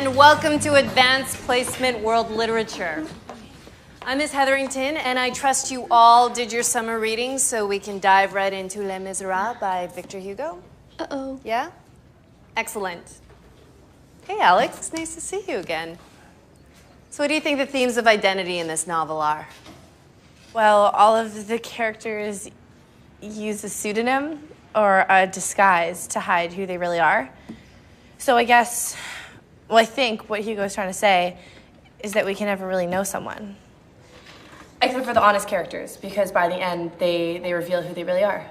and welcome to Advanced Placement World Literature. I'm Ms. Hetherington, and I trust you all did your summer readings so we can dive right into Les Miserables by Victor Hugo. Uh-oh. Yeah? Excellent. Hey, Alex, it's nice to see you again. So what do you think the themes of identity in this novel are? Well, all of the characters use a pseudonym or a disguise to hide who they really are. So I guess, well, I think what Hugo's trying to say is that we can never really know someone. Except for the honest characters, because by the end, they reveal who they really are.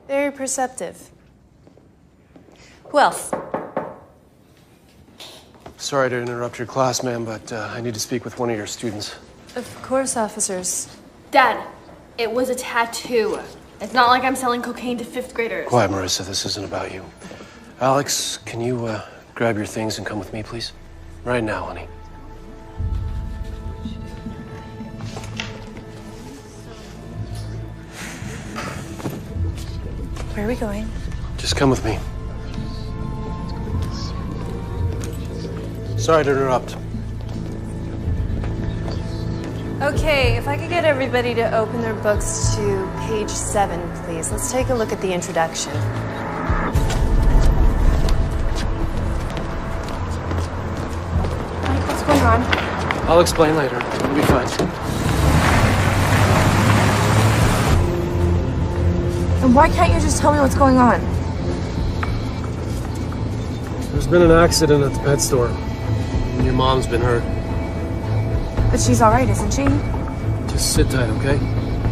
Very perceptive. Who else? Sorry to interrupt your class, ma'am, but I need to speak with one of your students. Of course, officers. Dad, it was a tattoo. It's not like I'm selling cocaine to fifth graders. Quiet, Marissa, this isn't about you. Alex, can you grab your things and come with me, please? Right now, honey. Where are we going? Just come with me. Sorry to interrupt. Okay, if I could get everybody to open their books to page 7, please. Let's take a look at the introduction. Mike, what's going on? I'll explain later. It'll be fine. And why can't you just tell me what's going on? There's been an accident at the pet store. And your mom's been hurt. But she's all right, isn't she? Just sit tight, okay?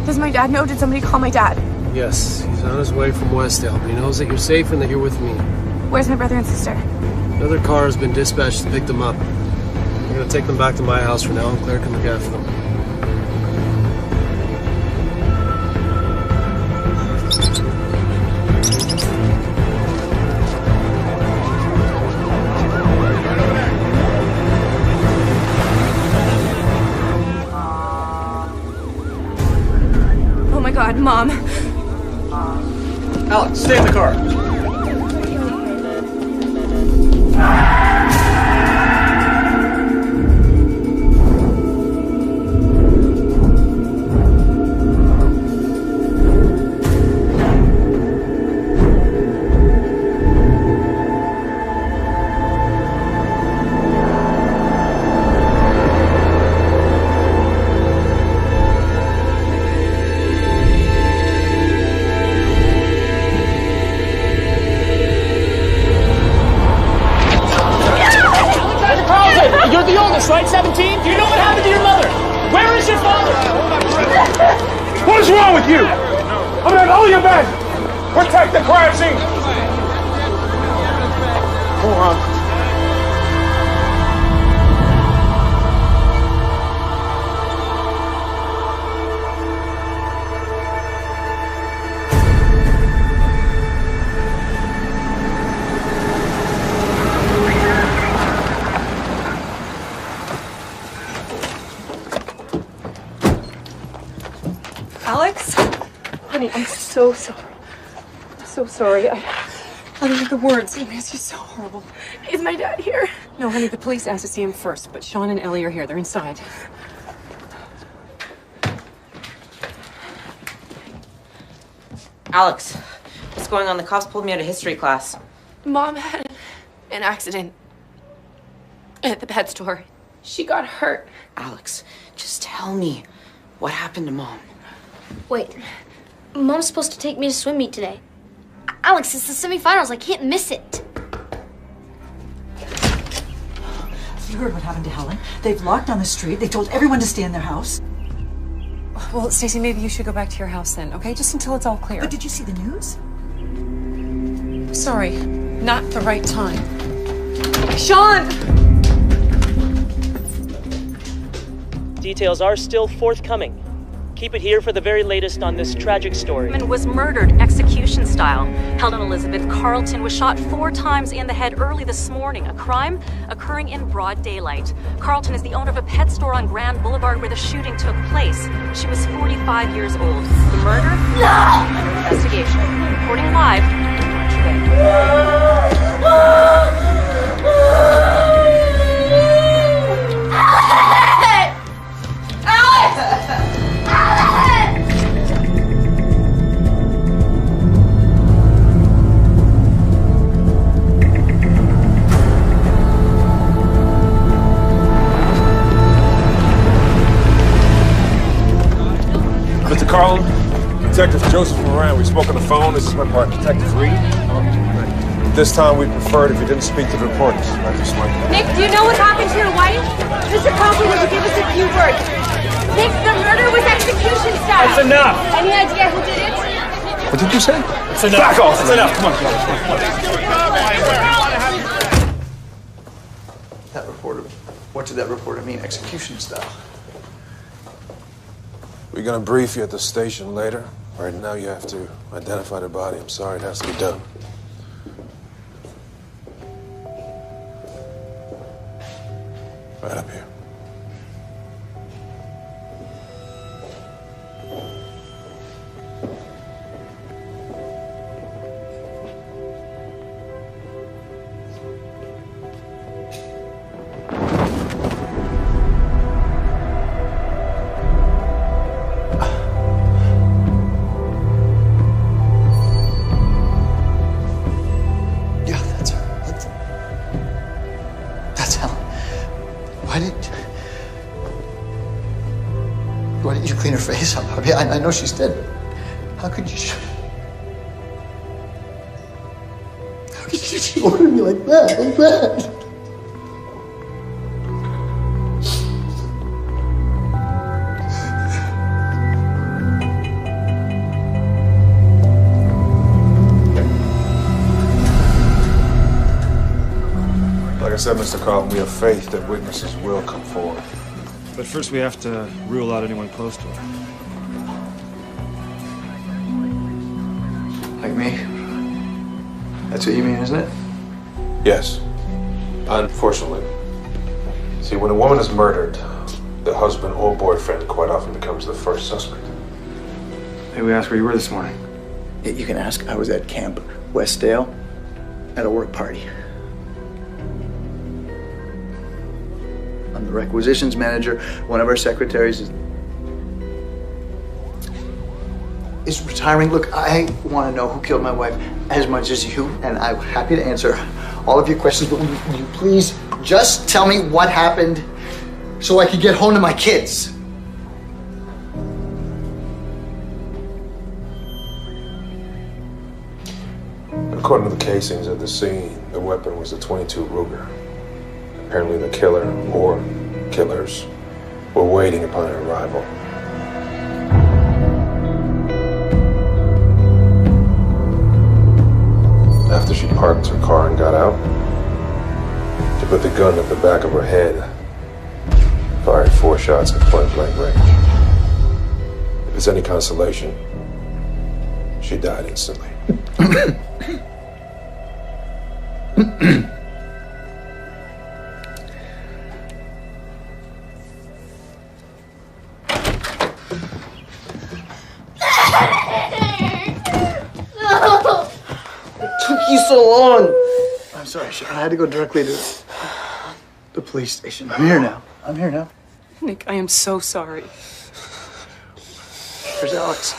Does my dad know? Did somebody call my dad? Yes, he's on his way from Westdale, but he knows that you're safe and that you're with me. Where's my brother and sister? Another car has been dispatched to pick them up. I'm gonna take them back to my house for now, and Claire can look after them. Oh my God, Mom. Alex, stay in the car. Right, 17? Do you know what happened to your mother? Where is your father? What is wrong with you? I'm at all your men! Protect the crime scene! Go on. Alex? Honey, I'm so sorry. I'm so sorry. I don't have the words. It's just so horrible. Is my dad here? No, honey, the police asked to see him first, but Sean and Ellie are here. They're inside. Alex, what's going on? The cops pulled me out of history class. Mom had an accident at the pet store. She got hurt. Alex, just tell me what happened to Mom. Wait, Mom's supposed to take me to swim meet today. Alex, it's the semifinals. I can't miss it. You heard what happened to Helen. They've locked down the street. They told everyone to stay in their house. Well, Stacey, maybe you should go back to your house then, okay? Just until it's all clear. But did you see the news? Sorry, not the right time. Sean! Details are still forthcoming. Keep it here for the very latest on this tragic story. Man was murdered execution style. Helen Elizabeth Carlton was shot 4 times in the head early this morning. A crime occurring in broad daylight. Carlton is the owner of a pet store on Grand Boulevard where the shooting took place. She was 45 years old. The murder? Under investigation. Reporting live today. Carlin. Detective Joseph Moran. We spoke on the phone. This is my partner, Detective Reed. This time we'd prefer it if you didn't speak to the reporters. Nick, do you know what happened to your wife? Mr. Copley will give us a few words. Nick, the murder was execution style. That's enough. Any idea who did it? What did you say? It's enough. Back off. It's enough. Come on. That reporter, what did that reporter mean? Execution style. We're gonna brief you at the station later. Right now you have to identify the body. I'm sorry, it has to be done. Right up here. Why didn't you clean her face up? I mean, I know she's dead, but how could you? How could you order me like that? Like that? Like I said, Mr. Carlton, we have faith that witnesses will come forward. But first we have to rule out anyone close to her. Like me? That's what you mean, isn't it? Yes. Unfortunately. See, when a woman is murdered, the husband or boyfriend quite often becomes the first suspect. Hey, we asked where you were this morning. You can ask. I was at Camp Westdale at a work party. I'm the requisitions manager. One of our secretaries is retiring. Look, I want to know who killed my wife as much as you, and I'm happy to answer all of your questions, but will you please just tell me what happened so I can get home to my kids? According to the casings at the scene, the weapon was a .22 Ruger. Apparently the killer, or killers, were waiting upon her arrival. After she parked her car and got out, she put the gun at the back of her head, fired 4 shots at point-blank range. If it's any consolation, she died instantly. So long. I'm sorry, I had to go directly to the police station. I'm here now. Nick, I am so sorry. Where's Alex?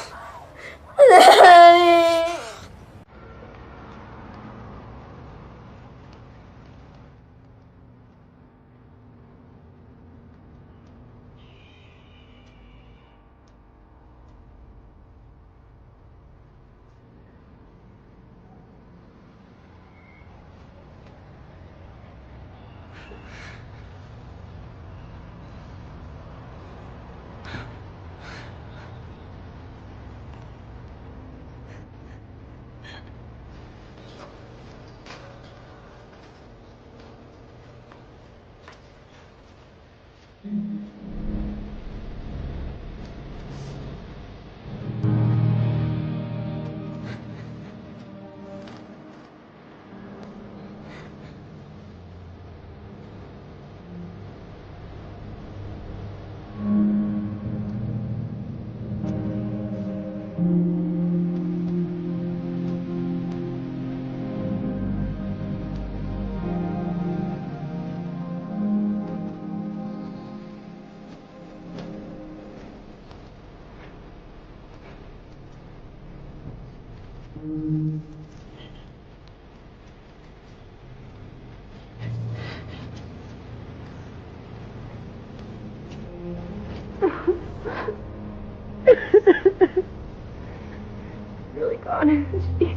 honesty.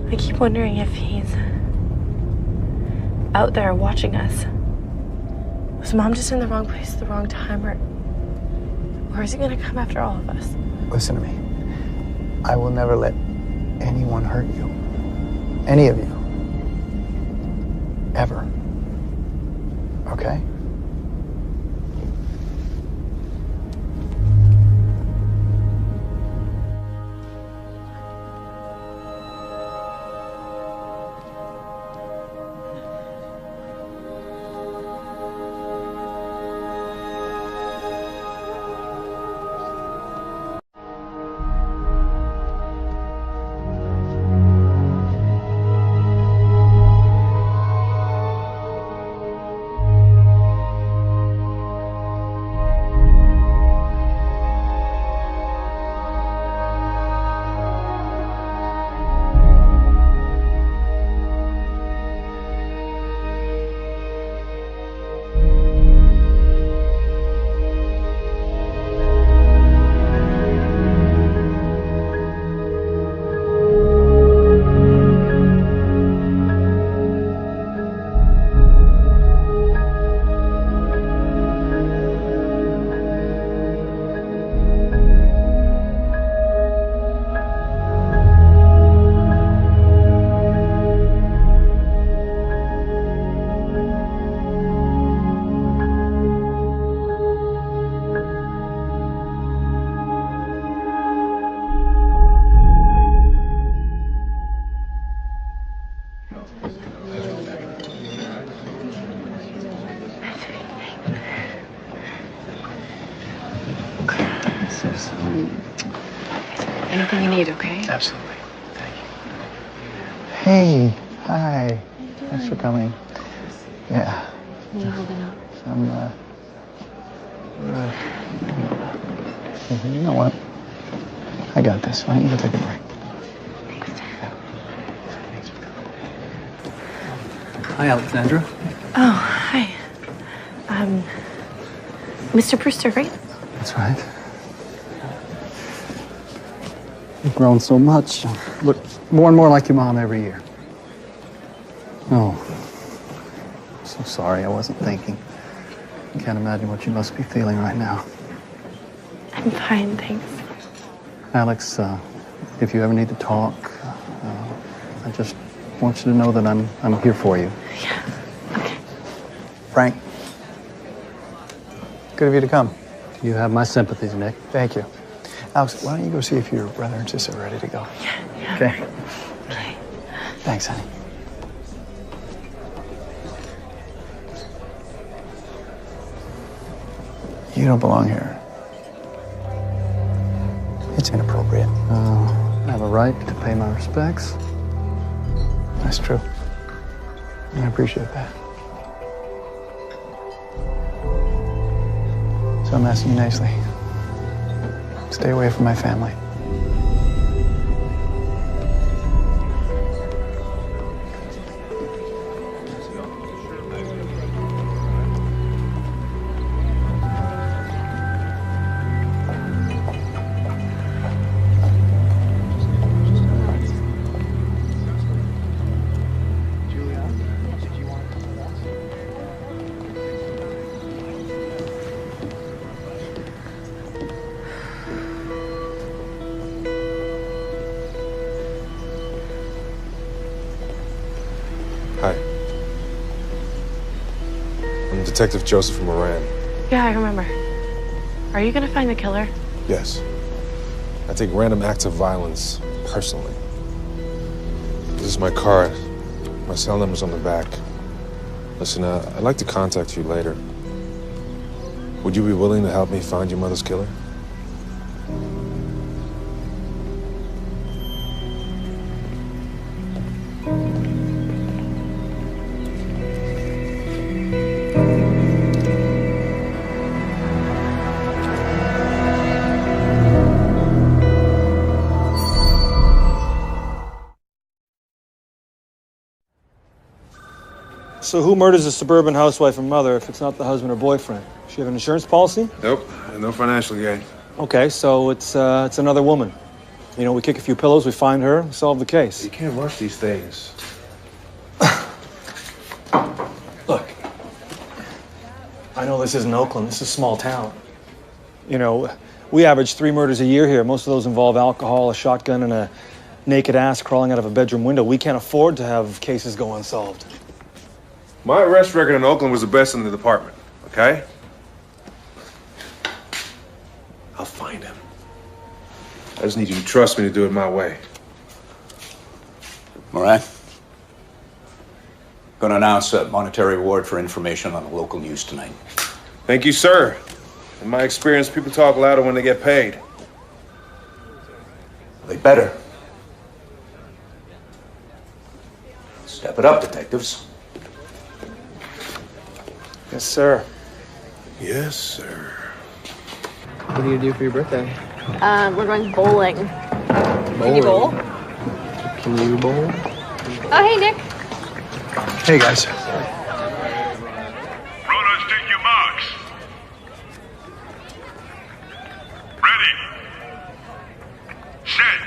I keep wondering if he's out there watching us. Was Mom just in the wrong place at the wrong time, or is he gonna come after all of us? Listen to me. I will never let anyone hurt you. Any of you. Ever. Okay? Anything you need, okay? Absolutely. Thank you. Hey, hi. Thanks for coming. Yeah. What are you holding up? You know what? I got this. Why don't you go take a break? Hi, Alexandra. Oh, hi. Mr. Brewster, right? That's right. You've grown so much. Look more and more like your mom every year. Oh, I'm so sorry. I wasn't thinking. I can't imagine what you must be feeling right now. I'm fine, thanks. Alex, if you ever need to talk, I just want you to know that I'm here for you. Yeah, okay. Frank, good of you to come. You have my sympathies, Nick. Thank you. Alex, why don't you go see if your brother and sister are ready to go? Yeah. Okay. Okay. Thanks, honey. You don't belong here. It's inappropriate. I have a right to pay my respects. That's true. And I appreciate that. So I'm asking you nicely. Stay away from my family. Hi. I'm Detective Joseph Moran. Yeah, I remember. Are you gonna find the killer? Yes. I take random acts of violence personally. This is my card. My cell number's on the back. Listen, I'd like to contact you later. Would you be willing to help me find your mother's killer? So who murders a suburban housewife and mother if it's not the husband or boyfriend? Does she have an insurance policy? Nope, no financial gain. Okay, so it's another woman. You know, we kick a few pillows, we find her, we solve the case. You can't rush these things. Look, I know this isn't Oakland, this is a small town. You know, we average 3 murders a year here. Most of those involve alcohol, a shotgun, and a naked ass crawling out of a bedroom window. We can't afford to have cases go unsolved. My arrest record in Oakland was the best in the department, okay? I'll find him. I just need you to trust me to do it my way. Moran, going to announce a monetary reward for information on the local news tonight. Thank you, sir. In my experience, people talk louder when they get paid. They better. Step it up, detectives. Yes, sir. Yes, sir. What do you do for your birthday? We're going bowling. Can you bowl? Can you bowl? Oh, hey, Nick. Hey, guys. Runners, take your marks. Ready. Set.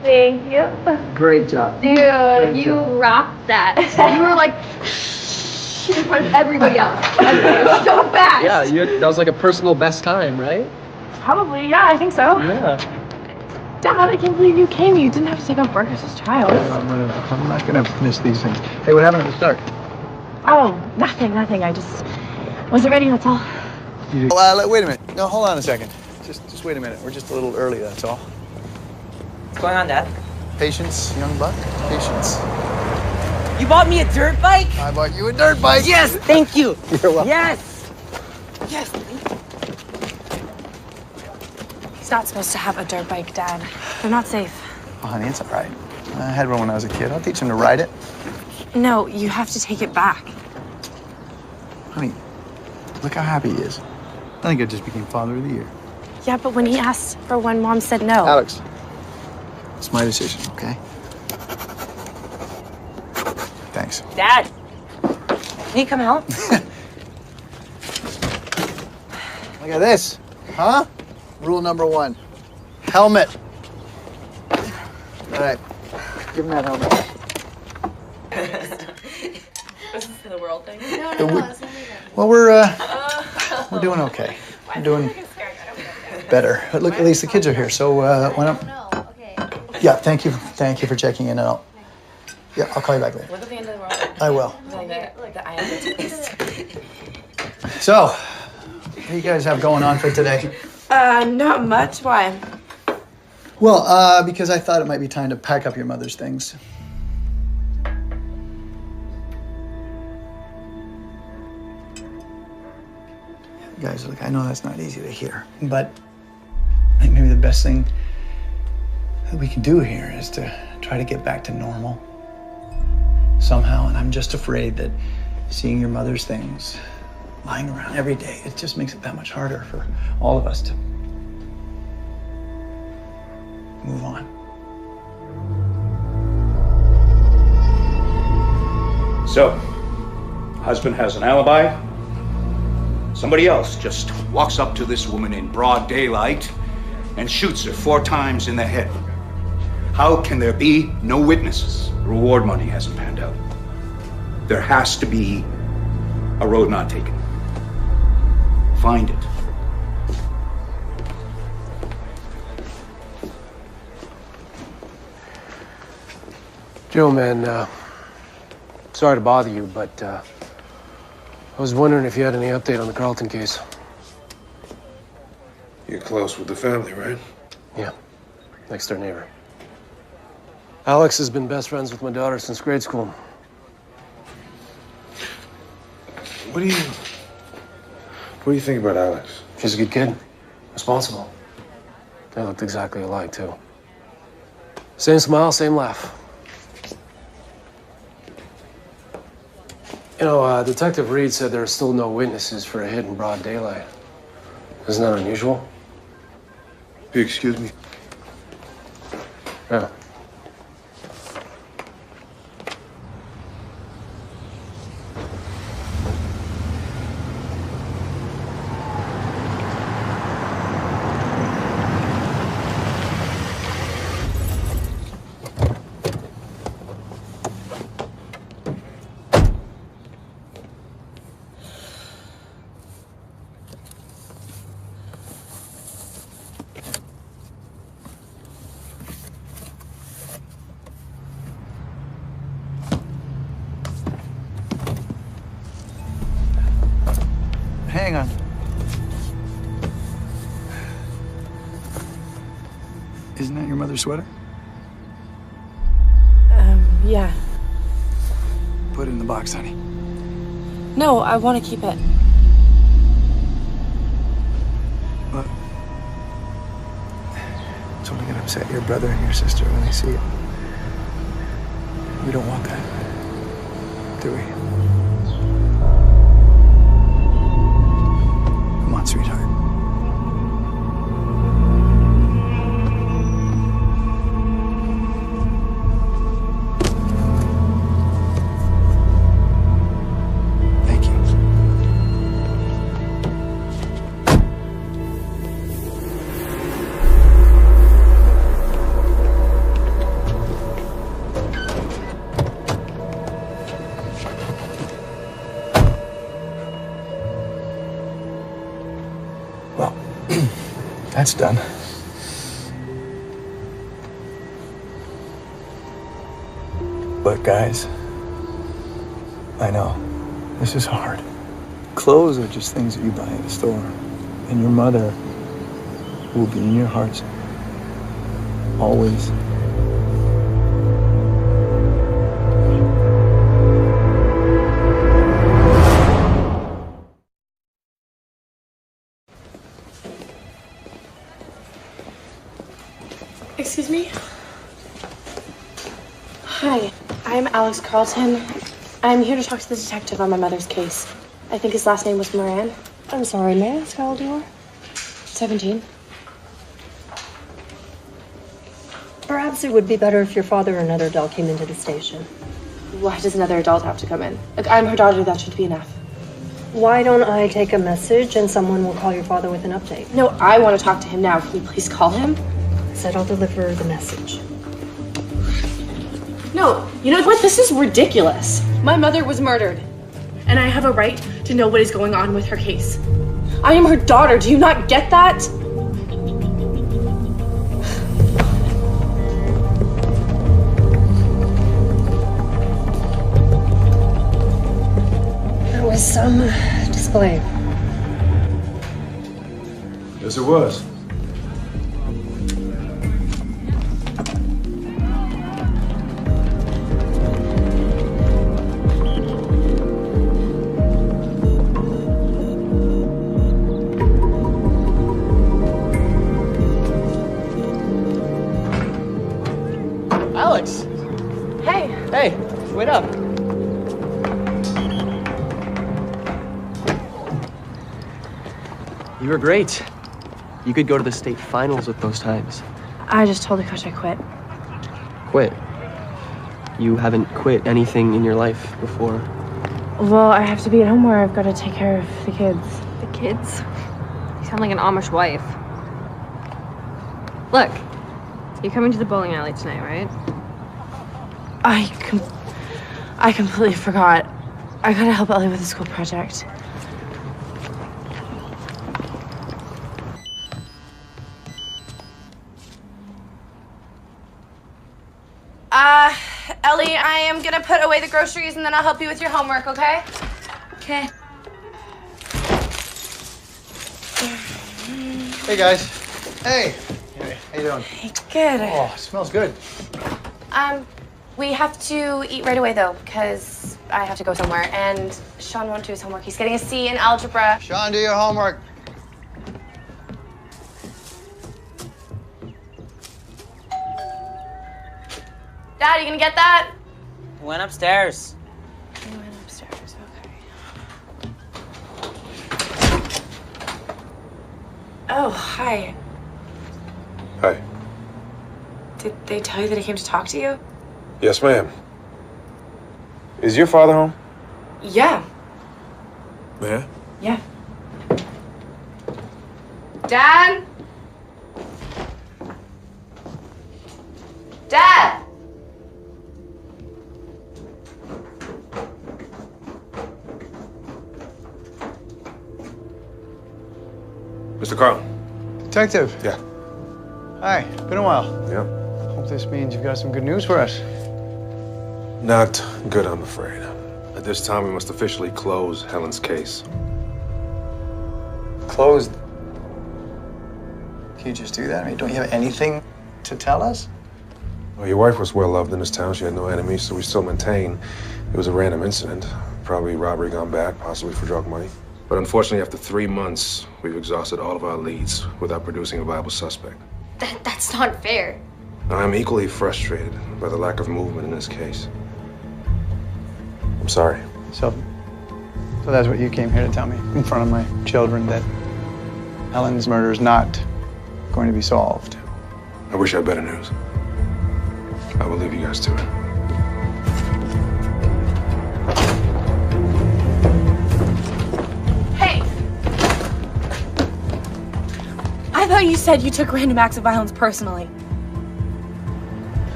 Thank you. Great job. Dude, you rocked that. You were like in front of everybody else. So fast. Yeah, that was like a personal best time, right? Probably, yeah, I think so. Yeah. Dad, I can't believe you came. You didn't have to take off work as a child. I'm not gonna miss these things. Hey, what happened at the start? Oh, nothing. I just wasn't ready, that's all. Wait a minute. No, hold on a second. Just wait a minute. We're just a little early, that's all. What's going on, Dad? Patience, young buck. Patience. You bought me a dirt bike? I bought you a dirt bike. Yes, thank you. You're welcome. Yes. Yes. He's not supposed to have a dirt bike, Dad. They're not safe. Oh, honey, it's all right. I had one when I was a kid. I'll teach him to ride it. No, you have to take it back. Honey, look how happy he is. I think I just became Father of the Year. Yeah, but when he asked for one, Mom said no. Alex, it's my decision, okay? Thanks. Dad, can you come help? Look at this. Huh? Rule number 1. Helmet. All right. Give him that helmet. Is this the world thing? No, well, we're doing okay. We're doing better. But look, at least the kids are here, so why don't... Yeah, thank you for checking in, and I'll call you back later. Look at the end of the world. I will. Like the eye of the taste. So, what do you guys have going on for today? Not much. Why? Well, because I thought it might be time to pack up your mother's things. Guys, look, I know that's not easy to hear, but I think maybe the best thing that we can do here is to try to get back to normal somehow. And I'm just afraid that seeing your mother's things lying around every day, it just makes it that much harder for all of us to move on. So, husband has an alibi. Somebody else just walks up to this woman in broad daylight and shoots her 4 times in the head. How can there be no witnesses? The reward money hasn't panned out. There has to be a road not taken. Find it. Joe, man, sorry to bother you, but I was wondering if you had any update on the Carlton case. You're close with the family, right? Yeah, next door neighbor. Alex has been best friends with my daughter since grade school. What do you think about Alex? She's a good kid, responsible. They looked exactly alike, too. Same smile, same laugh. You know, Detective Reed said there are still no witnesses for a hit in broad daylight. Isn't that unusual? If you excuse me. Yeah. Hang on. Isn't that your mother's sweater? Yeah. Put it in the box, honey. No, I want to keep it. Look. It's only gonna upset your brother and your sister when they see it. We don't want that, do we? Come on, sweetheart. Thank you. Well, that's done. But guys, I know, this is hard. Clothes are just things that you buy at the store. And your mother will be in your hearts. Always. Excuse me? Hi, I'm Alex Carlton. I'm here to talk to the detective on my mother's case. I think his last name was Moran. I'm sorry, may I ask how old you are? 17. Perhaps it would be better if your father or another adult came into the station. Why does another adult have to come in? Look, I'm her daughter, that should be enough. Why don't I take a message and someone will call your father with an update? No, I want to talk to him now. Can you please call him? Said I'll deliver the message. No, you know what? This is ridiculous. My mother was murdered, and I have a right to know what is going on with her case. I am her daughter. Do you not get that? That was some display. Yes, it was. Alex! Hey! Hey, wait up. You were great. You could go to the state finals with those times. I just told the coach I quit. Quit. You haven't quit anything in your life before. Well, I have to be at home where I've got to take care of the kids. The kids? You sound like an Amish wife. Look, you're coming to the bowling alley tonight, right? I completely forgot. I gotta help Ellie with the school project. Ellie, I am gonna put away the groceries and then I'll help you with your homework, okay? Okay. Hey, guys. Hey. How you doing? Good. Oh, it smells good. We have to eat right away though, because I have to go somewhere. And Sean won't do his homework. He's getting a C in algebra. Sean, do your homework. Dad, you gonna get that? Went upstairs. He went upstairs, okay. Oh, hi. Hi. Did they tell you that I came to talk to you? Yes, ma'am. Is your father home? Yeah. Yeah. Yeah. Dad? Dad! Mr. Carl. Detective. Yeah. Hi. Been a while. Yeah. Hope this means you've got some good news for us. Not good, I'm afraid. At this time, we must officially close Helen's case. Closed. Can you just do that? I mean, don't you have anything to tell us? Well, your wife was well loved in this town. She had no enemies, so we still maintain it was a random incident. Probably robbery gone bad, possibly for drug money. But unfortunately, after 3 months, we've exhausted all of our leads without producing a viable suspect. That's not fair. I'm equally frustrated by the lack of movement in this case. I'm sorry. So that's what you came here to tell me in front of my children, that Helen's murder is not going to be solved. I wish I had better news. I will leave you guys to it. Hey! I thought you said you took random acts of violence personally.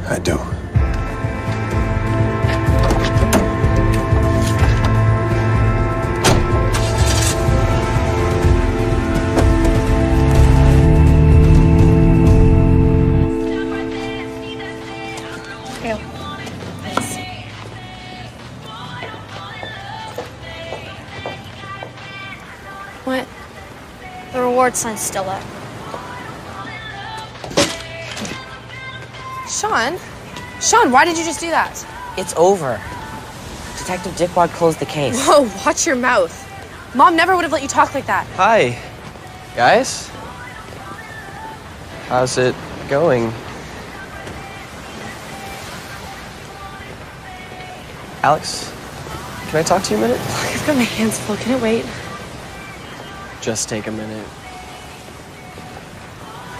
I do. What? The reward sign's still up. Sean, why did you just do that? It's over. Detective Dickwad closed the case. Whoa, watch your mouth. Mom never would have let you talk like that. Hi, guys. How's it going? Alex, can I talk to you a minute? I've got my hands full. Can it wait? Just take a minute.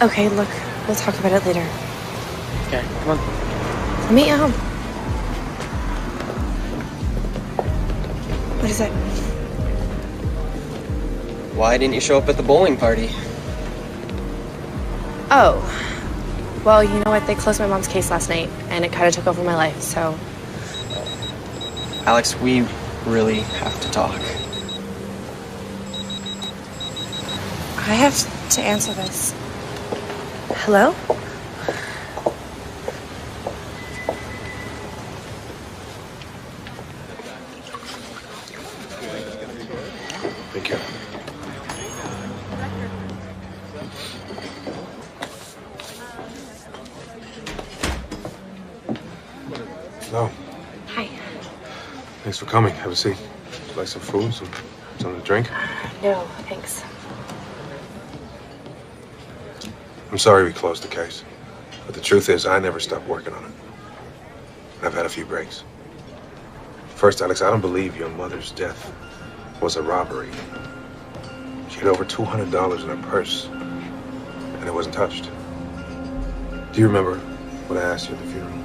Okay, look, we'll talk about it later. Okay, come on. I'll meet you home. What is it? Why didn't you show up at the bowling party? Oh. Well, you know what? They closed my mom's case last night, and it kind of took over my life, so... Alex, we really have to talk. I have to answer this. Hello? Thank you. Hello. Hi. Thanks for coming. Have a seat. Would you like some food, something to drink? No, thanks. I'm sorry we closed the case. But the truth is, I never stopped working on it. I've had a few breaks. First, Alex, I don't believe your mother's death was a robbery. She had over $200 in her purse, and it wasn't touched. Do you remember what I asked you at the funeral?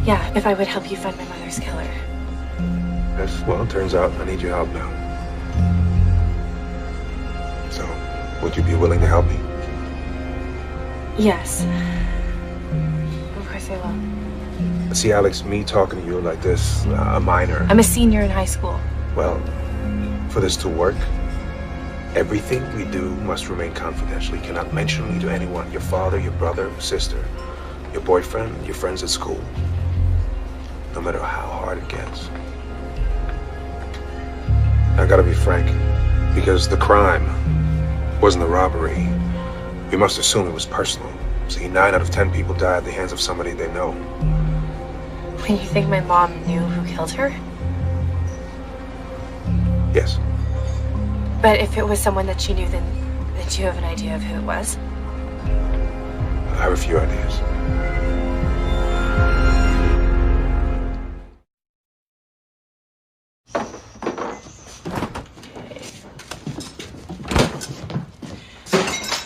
Yeah, if I would help you find my mother's killer. Yes, well, it turns out I need your help now. Would you be willing to help me? Yes. Of course I will. See, Alex, me talking to you like this, a minor. I'm a senior in high school. Well, for this to work, everything we do must remain confidential. You cannot mention me to anyone. Your father, your brother, sister, your boyfriend, your friends at school. No matter how hard it gets. I gotta be frank, because the crime wasn't a robbery. We must assume it was personal. See, 9 out of 10 people die at the hands of somebody they know. When you think my mom knew who killed her? Yes. But if it was someone that she knew, then do you have an idea of who it was? I have a few ideas.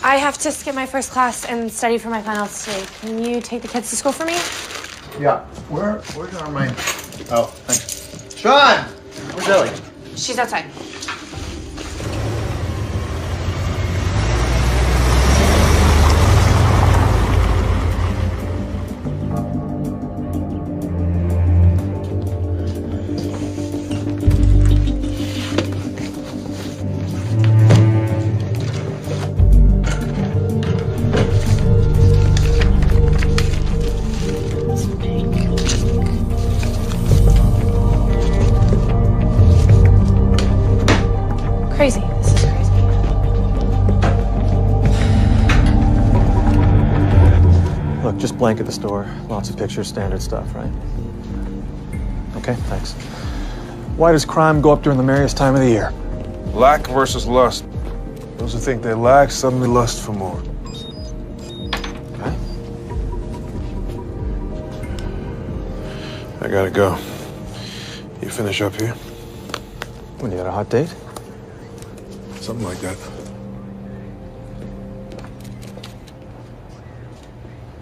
I have to skip my first class and study for my finals today. Can you take the kids to school for me? Yeah. Where's our main? Oh, thanks. Sean! Where's Ellie? She's outside. Crazy. This is crazy. Look, just blanket the store. Lots of pictures, standard stuff, right? Okay, thanks. Why does crime go up during the merriest time of the year? Lack versus lust. Those who think they lack suddenly lust for more. Okay. I gotta go. You finish up here? When you got a hot date? Something like that.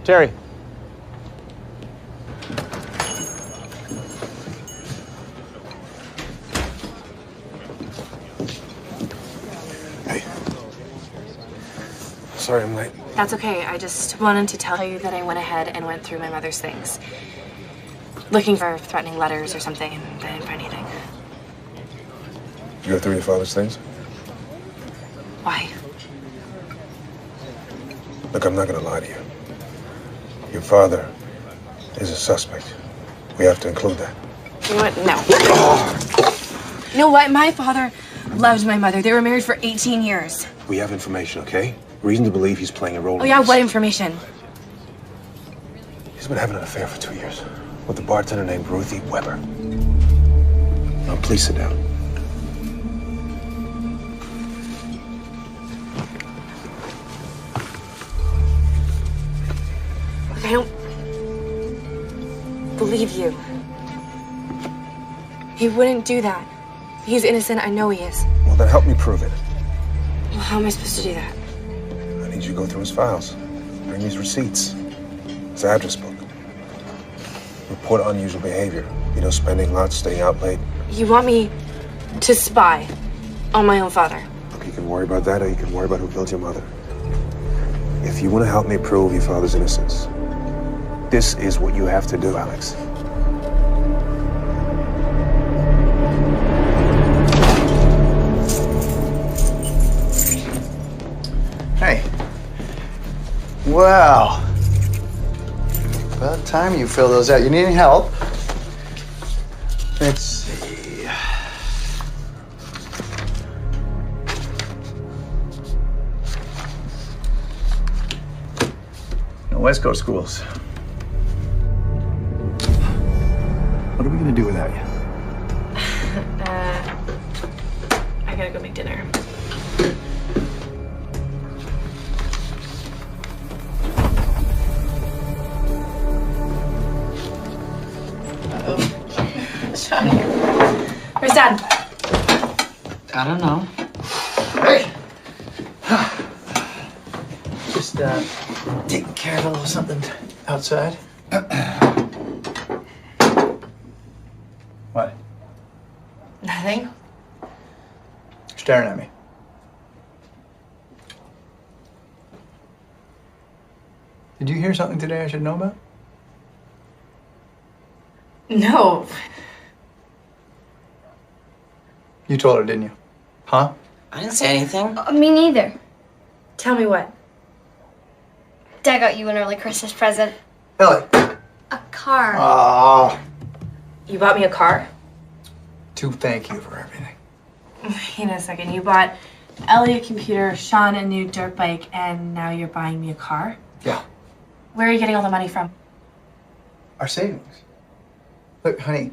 Terry. Hey. Sorry I'm late. That's okay. I just wanted to tell you that I went ahead and went through my mother's things. Looking for threatening letters or something, and I didn't find anything. You go through your father's things? Why? Look, I'm not gonna lie to you. Your father is a suspect. We have to include that. You know what? No. You know what? My father loved my mother. They were married for 18 years. We have information, okay? Reason to believe he's playing a role Oh in yeah, this. what information? He's been having an affair for 2 years with a bartender named Ruthie Weber. Now, please sit down. I don't believe you. He wouldn't do that. He's innocent. I know he is. Well, then help me prove it. Well, how am I supposed to do that? I need you to go through his files. Bring his receipts. His address book. Report unusual behavior. You know, spending lots, staying out late. You want me to spy on my own father? Look, you can worry about that, or you can worry about who killed your mother. If you want to help me prove your father's innocence, this is what you have to do, Alex. Hey. Wow. About time you fill those out. You need any help? Let's see. No, West Coast schools. What are we gonna do without you? I gotta go make dinner. Where's Dad? I don't know. Hey! Just, taking care of a little something outside. What? Nothing. You're staring at me. Did you hear something today I should know about? No. You told her, didn't you? Huh? I didn't say anything. Me neither. Tell me what? Dad got you an early Christmas present. Ellie. A car. Ah. You bought me a car? To thank you for everything. Wait a second. You bought Ellie a computer, Sean a new dirt bike, and now you're buying me a car? Yeah. Where are you getting all the money from? Our savings. Look, honey,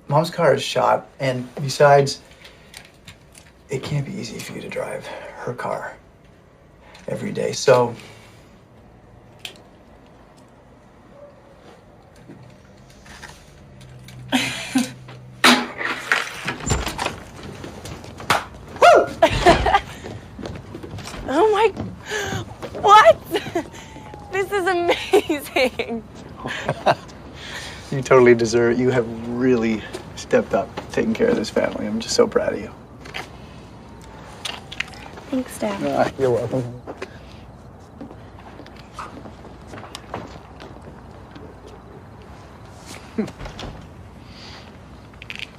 Mom's car is shot, and besides, it can't be easy for you to drive her car every day, so... Oh my... What? This is amazing. You totally deserve it. You have really stepped up taking care of this family. I'm just so proud of you. Thanks, Dad. You're welcome.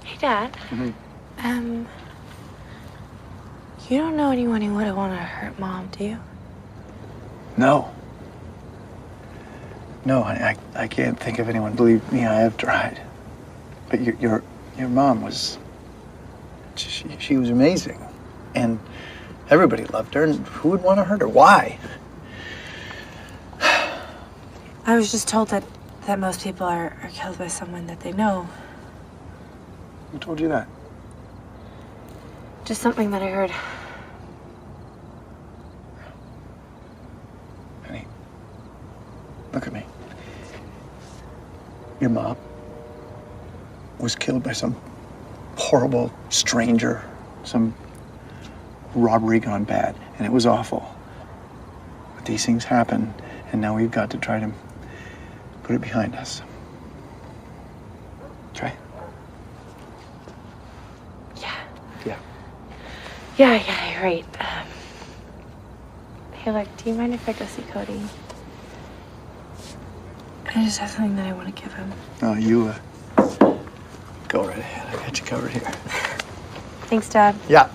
Hey, Dad. You don't know anyone who would want to hurt Mom, do you? No. No, honey, I can't think of anyone. Believe me, I have tried. But your mom was... She was amazing. And everybody loved her, and who would want to hurt her? Why? I was just told that most people are killed by someone that they know. Who told you that? Just something that I heard. Honey, look at me. Your mom was killed by some horrible stranger, some robbery gone bad, and it was awful. But these things happen, and now we've got to try to put it behind us. Okay? Yeah, you're right. Hey, look, do you mind if I go see Cody? I just have something that I want to give him. No, you, go right ahead. I got you covered here. Thanks, Dad. Yeah.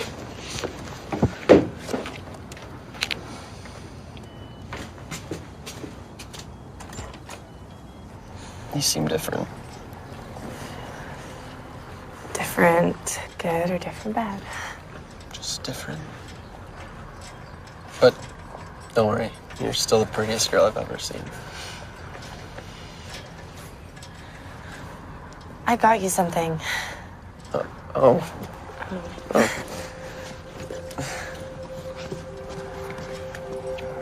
You seem different. Different good or different bad? Just different. But don't worry, you're still the prettiest girl I've ever seen. I got you something. Oh.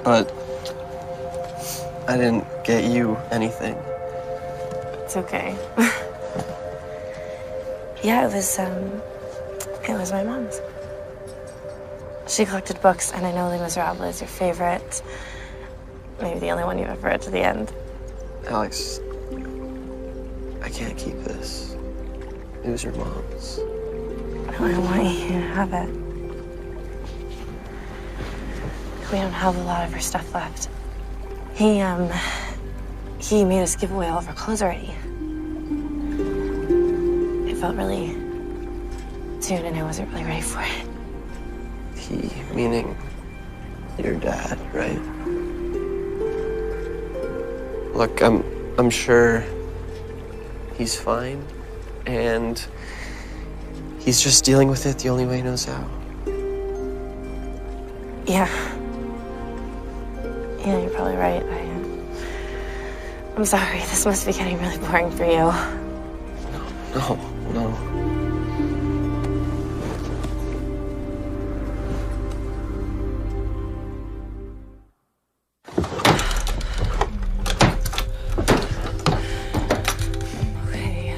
But I didn't get you anything. It's okay. Yeah, it was my mom's. She collected books, and I know Les Miserables is your favorite. Maybe the only one you've ever read to the end. Alex, I can't keep this. It was your mom's. No, I want you to have it. We don't have a lot of her stuff left. He made us give away all of our clothes already. It felt really soon, and I wasn't really ready for it. He, meaning your dad, right? Look, I'm sure he's fine, and he's just dealing with it the only way he knows how. Yeah, you're probably right. I'm sorry. This must be getting really boring for you. No. Okay.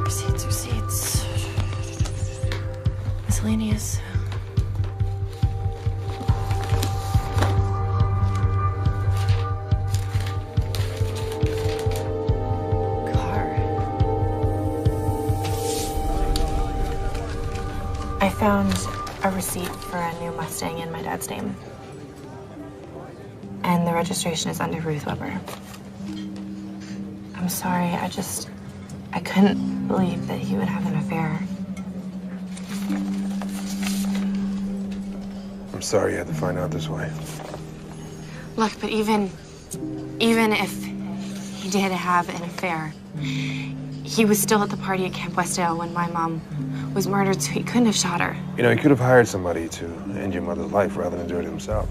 Receipts. Miscellaneous. I found a receipt for a new Mustang in my dad's name. And the registration is under Ruth Weber. I'm sorry, I couldn't believe that he would have an affair. I'm sorry you had to find out this way. Look, but even if he did have an affair, he was still at the party at Camp Westdale when my mom was murdered, so he couldn't have shot her. You know, he could have hired somebody to end your mother's life rather than do it himself.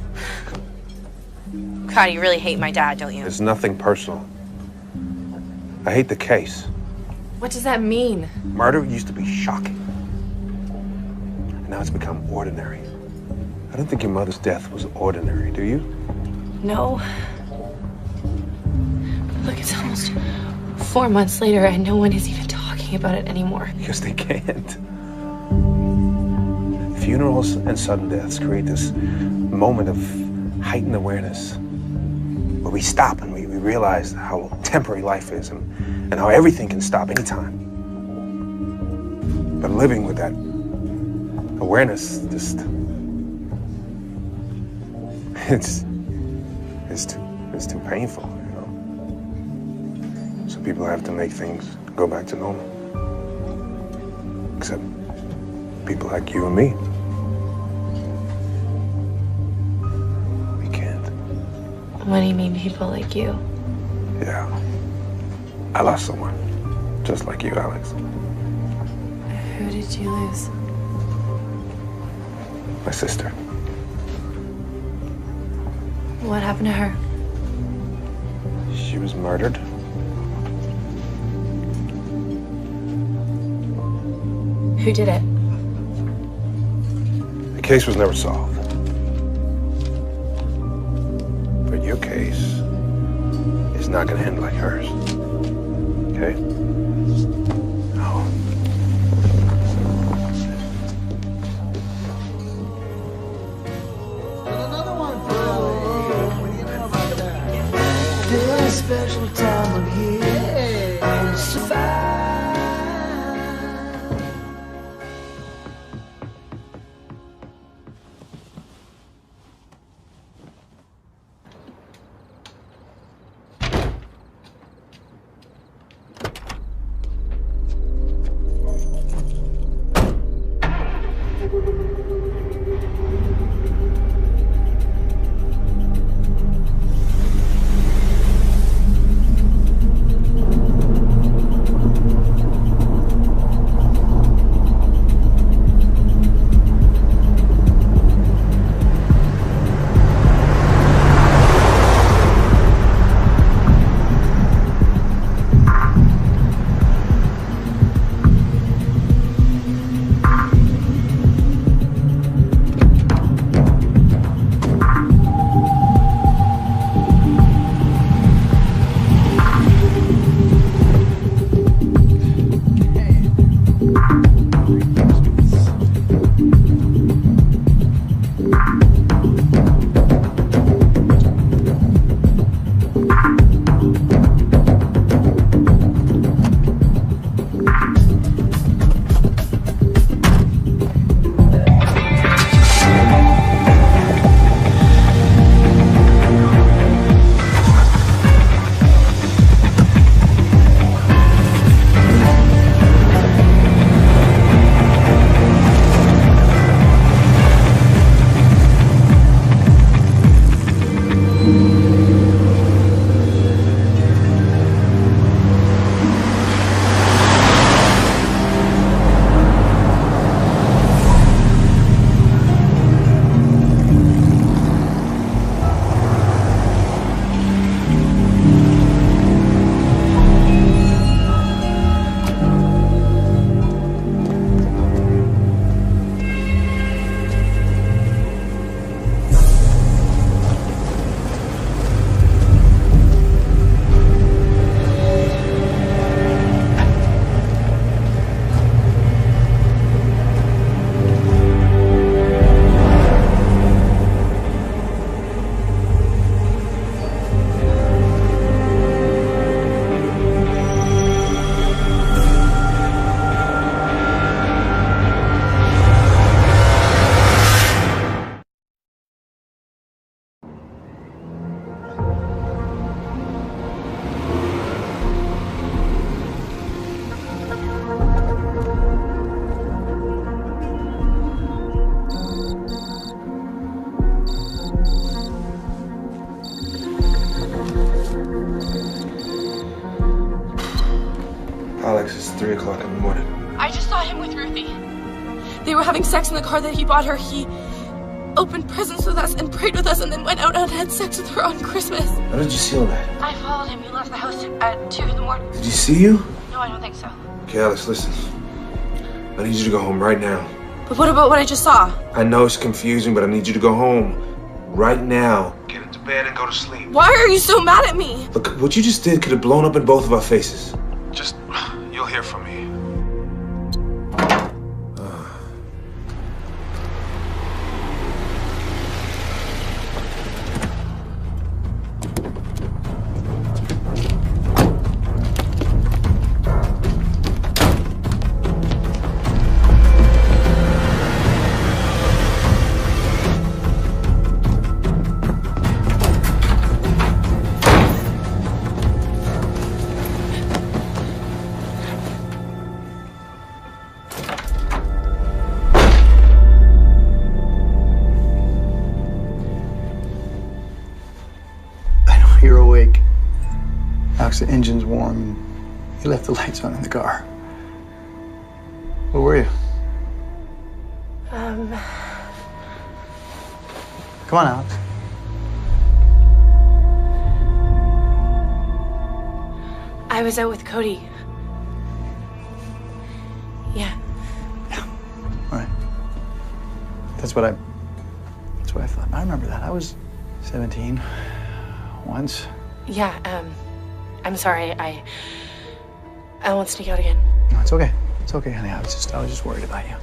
God, you really hate my dad, don't you? It's nothing personal. I hate the case. What does that mean? Murder used to be shocking. And now it's become ordinary. I don't think your mother's death was ordinary, do you? No. Look, it's almost 4 months later and no one is even talking about it anymore. Because they can't. Funerals and sudden deaths create this moment of heightened awareness where we stop and we realize how temporary life is and how everything can stop anytime. But living with that awareness just it's too painful, you know. So people have to make things go back to normal. Except people like you and me. We can't. What do you mean, people like you? Yeah. I lost someone. Just like you, Alex. Who did you lose? My sister. What happened to her? She was murdered. Who did it? The case was never solved. But your case is not going to end like hers. Okay? No. This special time of year and survive. o'clock in the morning? I just saw him with Ruthie. They were having sex in the car that he bought her. He opened presents with us and prayed with us and then went out and had sex with her on Christmas. How did you seal that? I followed him. He left the house at 2 in the morning. Did he see you? No, I don't think so. Okay, Alex, listen. I need you to go home right now. But what about what I just saw? I know it's confusing, but I need you to go home right now. Get into bed and go to sleep. Why are you so mad at me? Look, what you just did could have blown up in both of our faces. Just, you'll hear from me. You're awake. Alex, the engine's warm. You left the lights on in the car. Where were you? Come on, Alex. I was out with Cody. Yeah. All right. That's what I thought. I remember that. I was 17 once. Yeah, I'm sorry. I won't sneak out again. No, it's okay. It's okay, honey. I was just worried about you.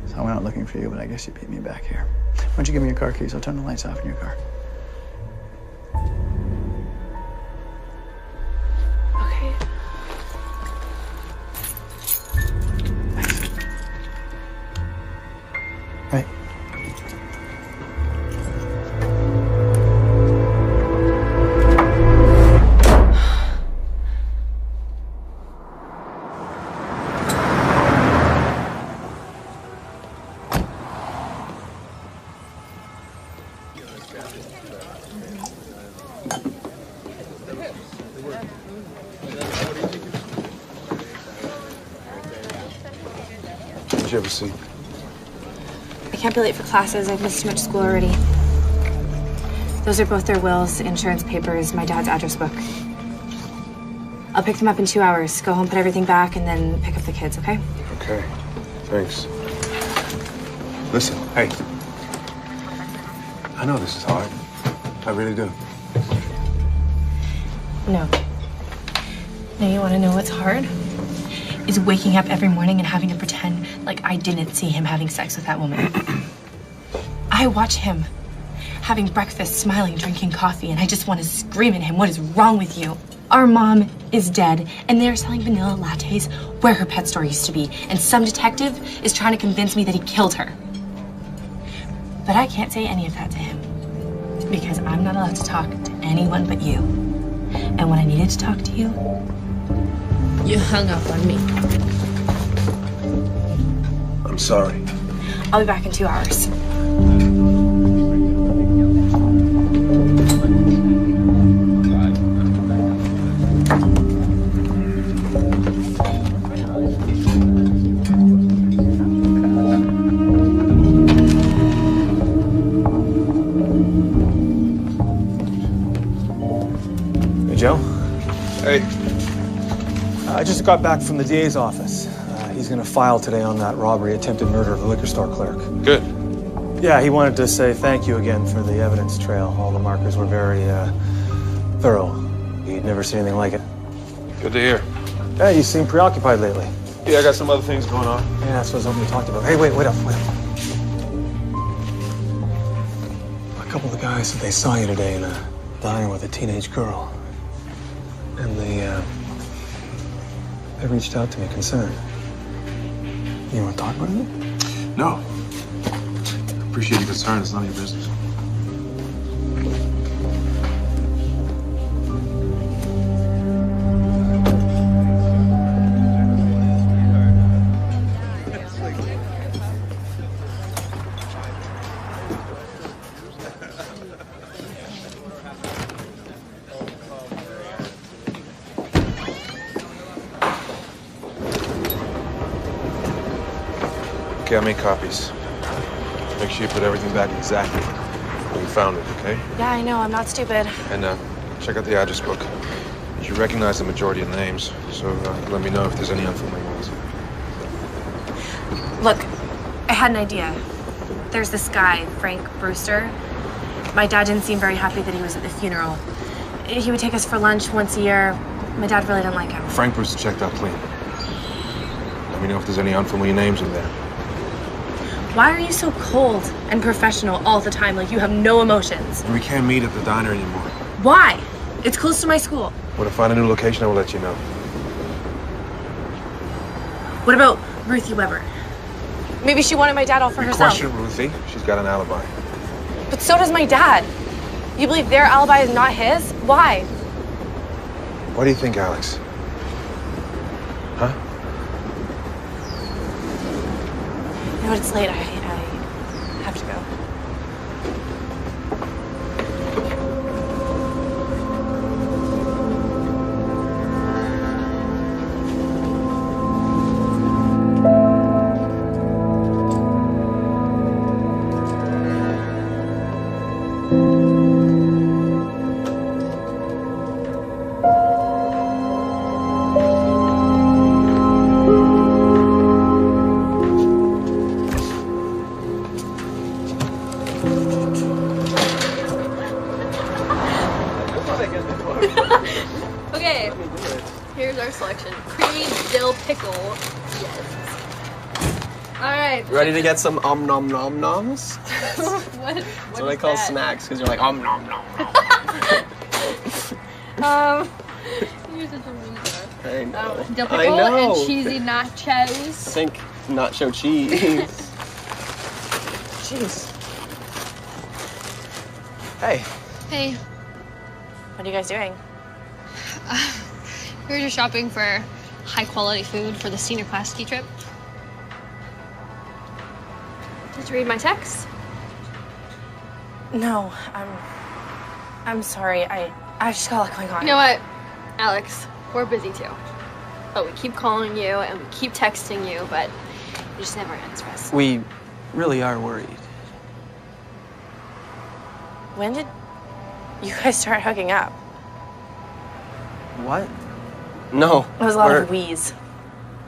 So I went out looking for you, but I guess you beat me back here. Why don't you give me your car keys? I'll turn the lights off in your car. Okay. Right. Did you have a seat? I can't be late for classes. I've missed too much school already. Those are both their wills, insurance papers, my dad's address book. I'll pick them up in 2 hours. Go home, put everything back, and then pick up the kids, okay? Okay, thanks. Listen, hey. I know this is hard. I really do. No. Now you want to know what's hard? Is waking up every morning and having to pretend like I didn't see him having sex with that woman. I watch him having breakfast, smiling, drinking coffee, and I just want to scream at him, what is wrong with you? Our mom is dead, and they're selling vanilla lattes where her pet store used to be, and some detective is trying to convince me that he killed her. But I can't say any of that to him, because I'm not allowed to talk to anyone but you. And when I needed to talk to you, you hung up on me. I'm sorry. I'll be back in 2 hours. Hey, Joe? Hey. I just got back from the DA's office. He's going to file today on that robbery, attempted murder of the liquor store clerk. Good. Yeah, he wanted to say thank you again for the evidence trail. All the markers were very thorough. He'd never seen anything like it. Good to hear. Hey, you seem preoccupied lately. Yeah, I got some other things going on. Yeah, that's what I was hoping to talk about. Hey, wait up. A couple of the guys said they saw you today in a diner with a teenage girl. And they reached out to me concerned. You want to talk about it? No. Appreciate your concern. It's none of your business. Okay, I made copies. Make sure you put everything back exactly where you found it, okay? Yeah, I know. I'm not stupid. And check out the address book. You recognize the majority of the names, so let me know if there's any unfamiliar ones. Look, I had an idea. There's this guy, Frank Brewster. My dad didn't seem very happy that he was at the funeral. He would take us for lunch once a year. My dad really didn't like him. Frank Brewster checked out clean. Let me know if there's any unfamiliar names in there. Why are you so cold and professional all the time, like you have no emotions? We can't meet at the diner anymore. Why? It's close to my school. When I find a new location, I will let you know. What about Ruthie Weber? Maybe she wanted my dad all for herself. Question Ruthie. She's got an alibi. But so does my dad. You believe their alibi is not his? Why? What do you think, Alex? Huh? You know what? It's late. I have to go. Okay, here's our selection. Creamy dill pickle. Yes. All right. Ready to get some nom nom noms? What That's what I call snacks, because you're like nom nom nom. You're such a loser. I know. Dill I pickle know. and cheesy nachos. I think nacho cheese. Jeez. Hey. Hey, What are you guys doing? we were just shopping for high quality food for the senior class ski trip. Did you read my text? No, I'm sorry. I've just got a lot going on. You know what, Alex? We're busy too. But we keep calling you and we keep texting you, but you just never answer us. We really are worried. When did you guys start hooking up? What? No. It was a lot of we's.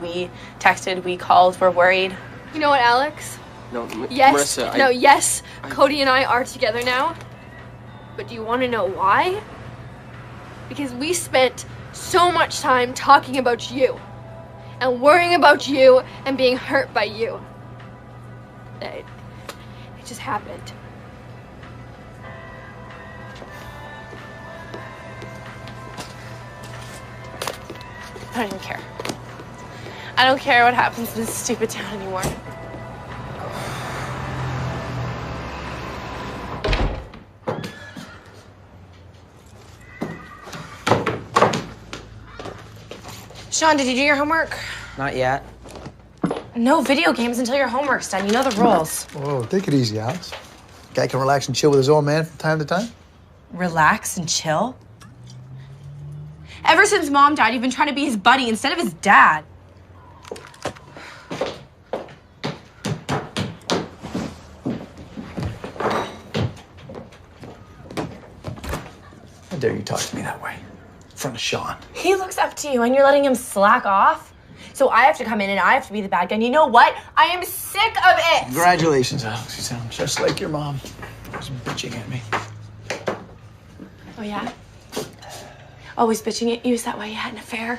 We texted, we called, we're worried. You know what, Alex? No, Yes. Marissa, Yes. Cody and I are together now. But do you want to know why? Because we spent so much time talking about you and worrying about you and being hurt by you. It just happened. I don't even care. I don't care what happens in this stupid town anymore. Sean, did you do your homework? Not yet. No video games until your homework's done. You know the rules. Whoa, take it easy, Alex. Guy can relax and chill with his old man from time to time. Relax and chill? Ever since Mom died, you've been trying to be his buddy instead of his dad. How dare you talk to me that way? In front of Sean. He looks up to you and you're letting him slack off. So I have to come in and I have to be the bad guy. And you know what? I am sick of it. Congratulations, Alex. You sound just like your mom. She's bitching at me. Oh, yeah? Always bitching at you? Is that why you had an affair?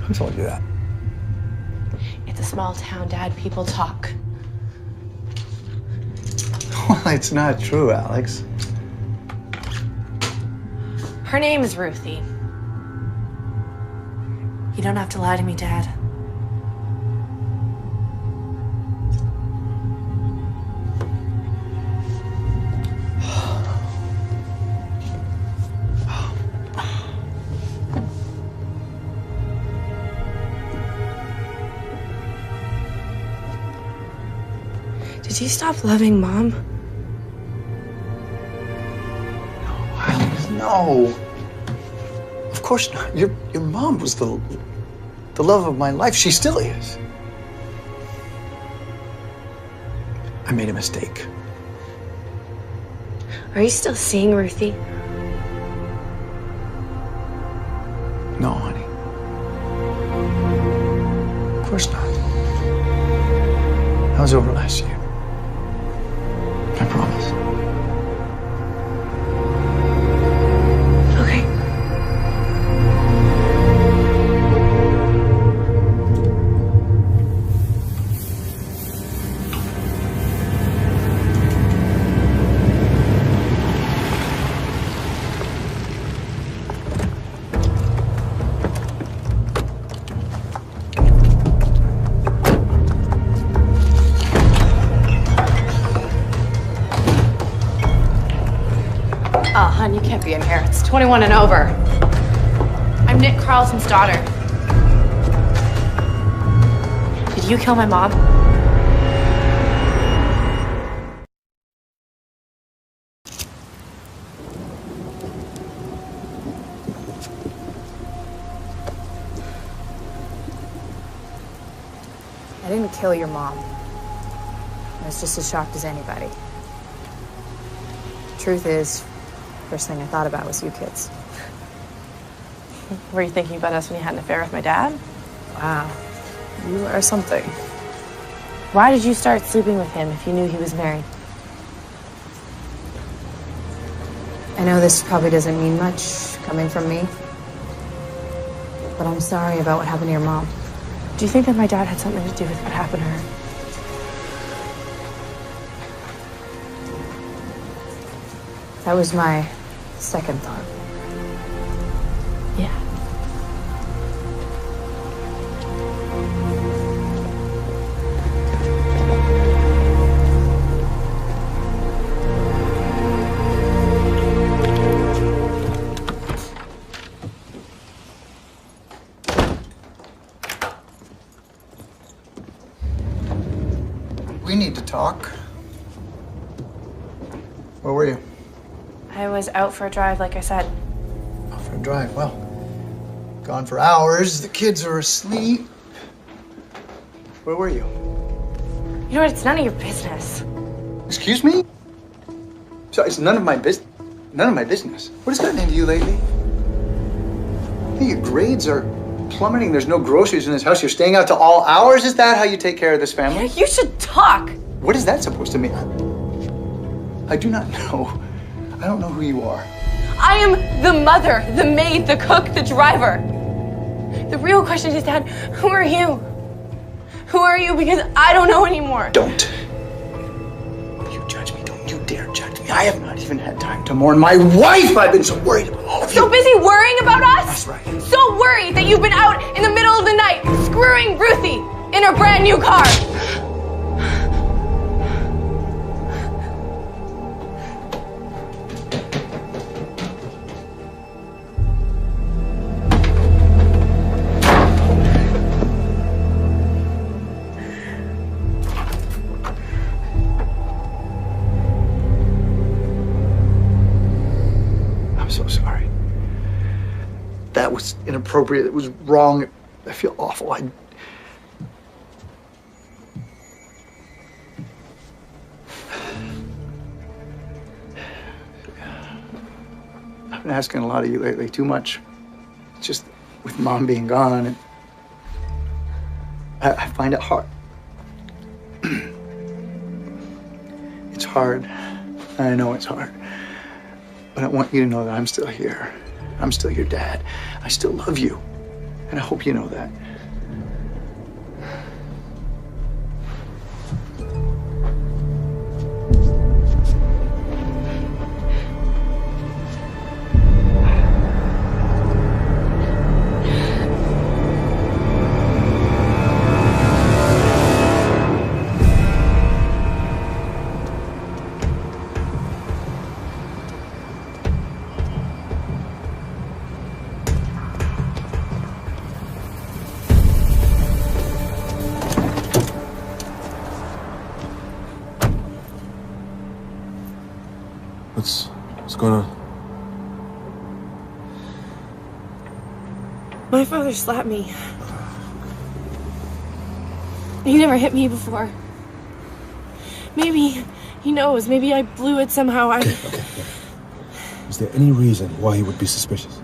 Who told you that? It's a small town, Dad. People talk. Well, it's not true, Alex. Her name is Ruthie. You don't have to lie to me, Dad. Did you stop loving Mom? No. Of course not. Your mom was the the love of my life. She still is. I made a mistake. Are you still seeing Ruthie? No, honey. Of course not. That was over last year. I promise. Okay. Oh, hon, you can't be in here. It's 21 and over. I'm Nick Carlton's daughter. Did you kill my mom? I didn't kill your mom. I was just as shocked as anybody. Truth is, first thing I thought about was you kids. Were you thinking about us when you had an affair with my dad? Wow. You are something. Why did you start sleeping with him if you knew he was married? I know this probably doesn't mean much coming from me, but I'm sorry about what happened to your mom. Do you think that my dad had something to do with what happened to her? That was my second thought. Yeah. We need to talk. Where were you? I was out for a drive, like I said. Out for a drive. Well, gone for hours. The kids are asleep. Where were you? You know what? It's none of your business. Excuse me? So it's none of my business. None of my business. What has gotten into you lately? Hey, your grades are plummeting. There's no groceries in this house. You're staying out to all hours. Is that how you take care of this family? You should talk. What is that supposed to mean? I do not know. I don't know who you are. I am the mother, the maid, the cook, the driver. The real question is, Dad, who are you? Who are you? Because I don't know anymore. Don't. You judge me. Don't you dare judge me. I have not even had time to mourn my wife. I've been so worried about all of you. So busy worrying about us? That's right. So worried that you've been out in the middle of the night screwing Ruthie in her brand new car. So sorry. That was inappropriate. It was wrong. I feel awful. I've been asking a lot of you lately, too much. It's just with Mom being gone, and I find it hard. It's hard. I know it's hard. But I want you to know that I'm still here. I'm still your dad. I still love you. And I hope you know that. What's going on? My father slapped me. He never hit me before. Maybe he knows. Maybe I blew it somehow. Okay. Is there any reason why he would be suspicious?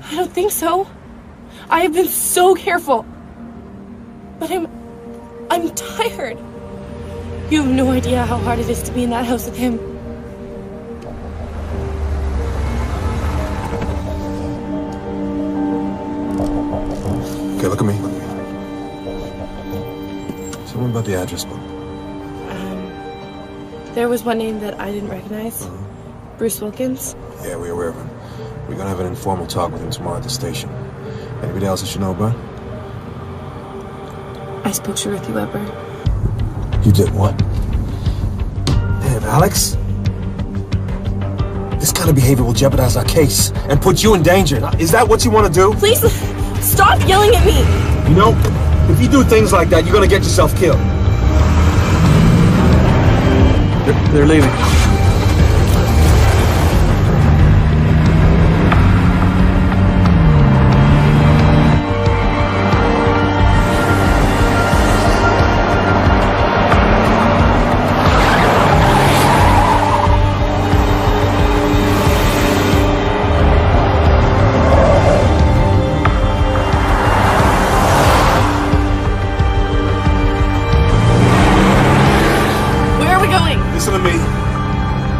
I don't think so. I have been so careful. But I'm tired. You have no idea how hard it is to be in that house with him. Okay, look at me. Tell me about the address book. There was one name that I didn't recognize. Bruce Wilkins. Yeah, we're aware of him. We're gonna have an informal talk with him tomorrow at the station. Anybody else that you know about? I spoke to Ruthie Weber. You did what? Damn, Alex. This kind of behavior will jeopardize our case and put you in danger. Is that what you want to do? Please, stop yelling at me! You know, if you do things like that, you're gonna get yourself killed. They're leaving.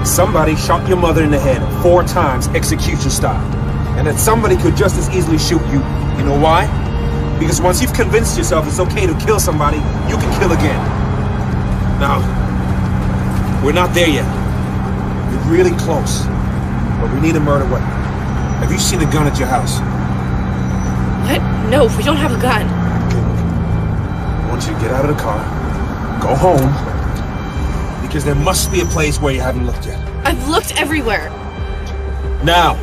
Somebody shot your mother in the head 4 times, execution style. And that somebody could just as easily shoot you. You know why? Because once you've convinced yourself it's okay to kill somebody, you can kill again. Now, we're not there yet. We're really close. But we need a murder weapon. Have you seen a gun at your house? What? No, we don't have a gun. I want want you to get out of the car, go home, because there must be a place where you haven't looked yet. I've looked everywhere. Now!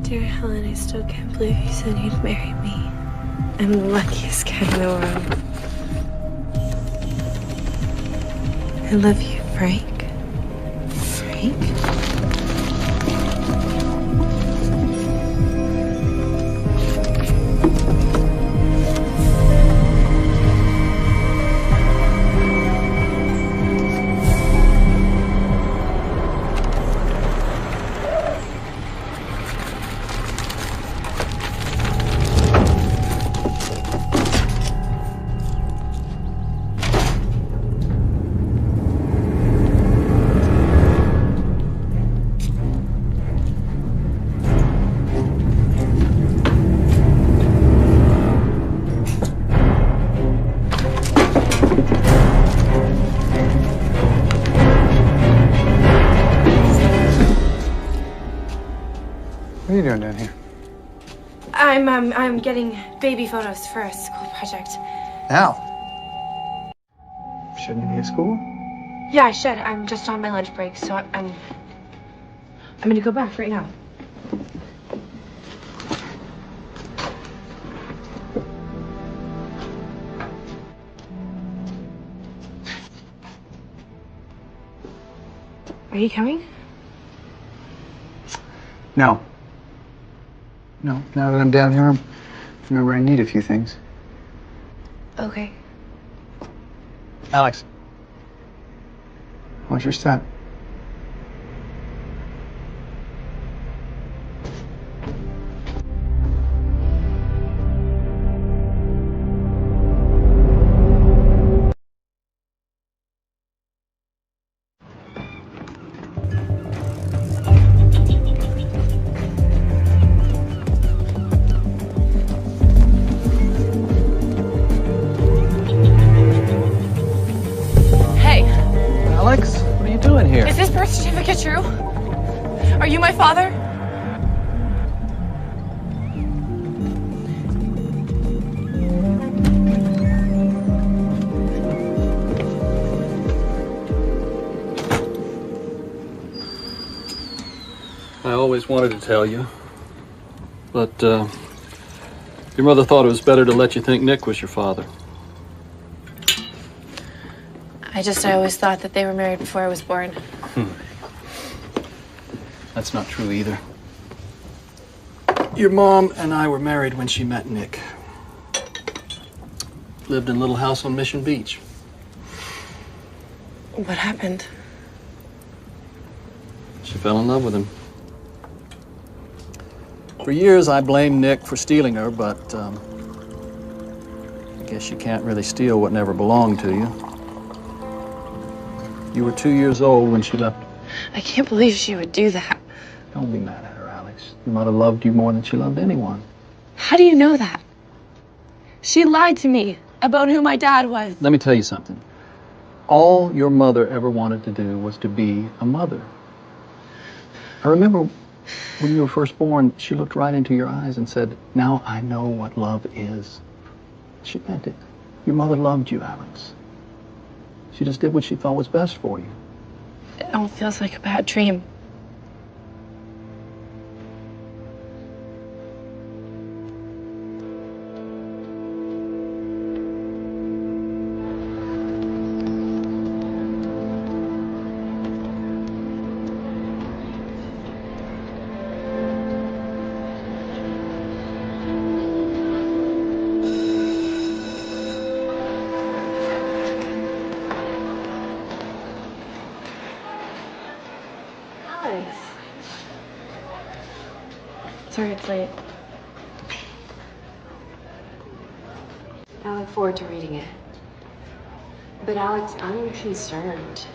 Dear Helen, I still can't believe you said you'd marry me. I'm the luckiest guy in the world. I love you, Frank. Frank? What are you doing down here? I'm getting baby photos for a school project. Now? Shouldn't you be at school? Yeah, I should. I'm just on my lunch break, so I'm gonna go back right now. Are you coming? No. No, now that I'm down here, I remember I need a few things. Okay. Alex. How's your step? Alex, what are you doing here? Is this birth certificate true? Are you my father? I always wanted to tell you, but your mother thought it was better to let you think Nick was your father. I always thought that they were married before I was born. That's not true either. Your mom and I were married when she met Nick. Lived in a little house on Mission Beach. What happened? She fell in love with him. For years, I blamed Nick for stealing her, but I guess you can't really steal what never belonged to you. You were 2 years old when she left. I can't believe she would do that. Don't be mad at her, Alex. Your mother loved you more than she loved anyone. How do you know that? She lied to me about who my dad was. Let me tell you something. All your mother ever wanted to do was to be a mother. I remember when you were first born, she looked right into your eyes and said, "Now I know what love is." She meant it. Your mother loved you, Alex. She just did what she thought was best for you. It all feels like a bad dream. Sorry it's late. I look forward to reading it. But Alex, I'm concerned.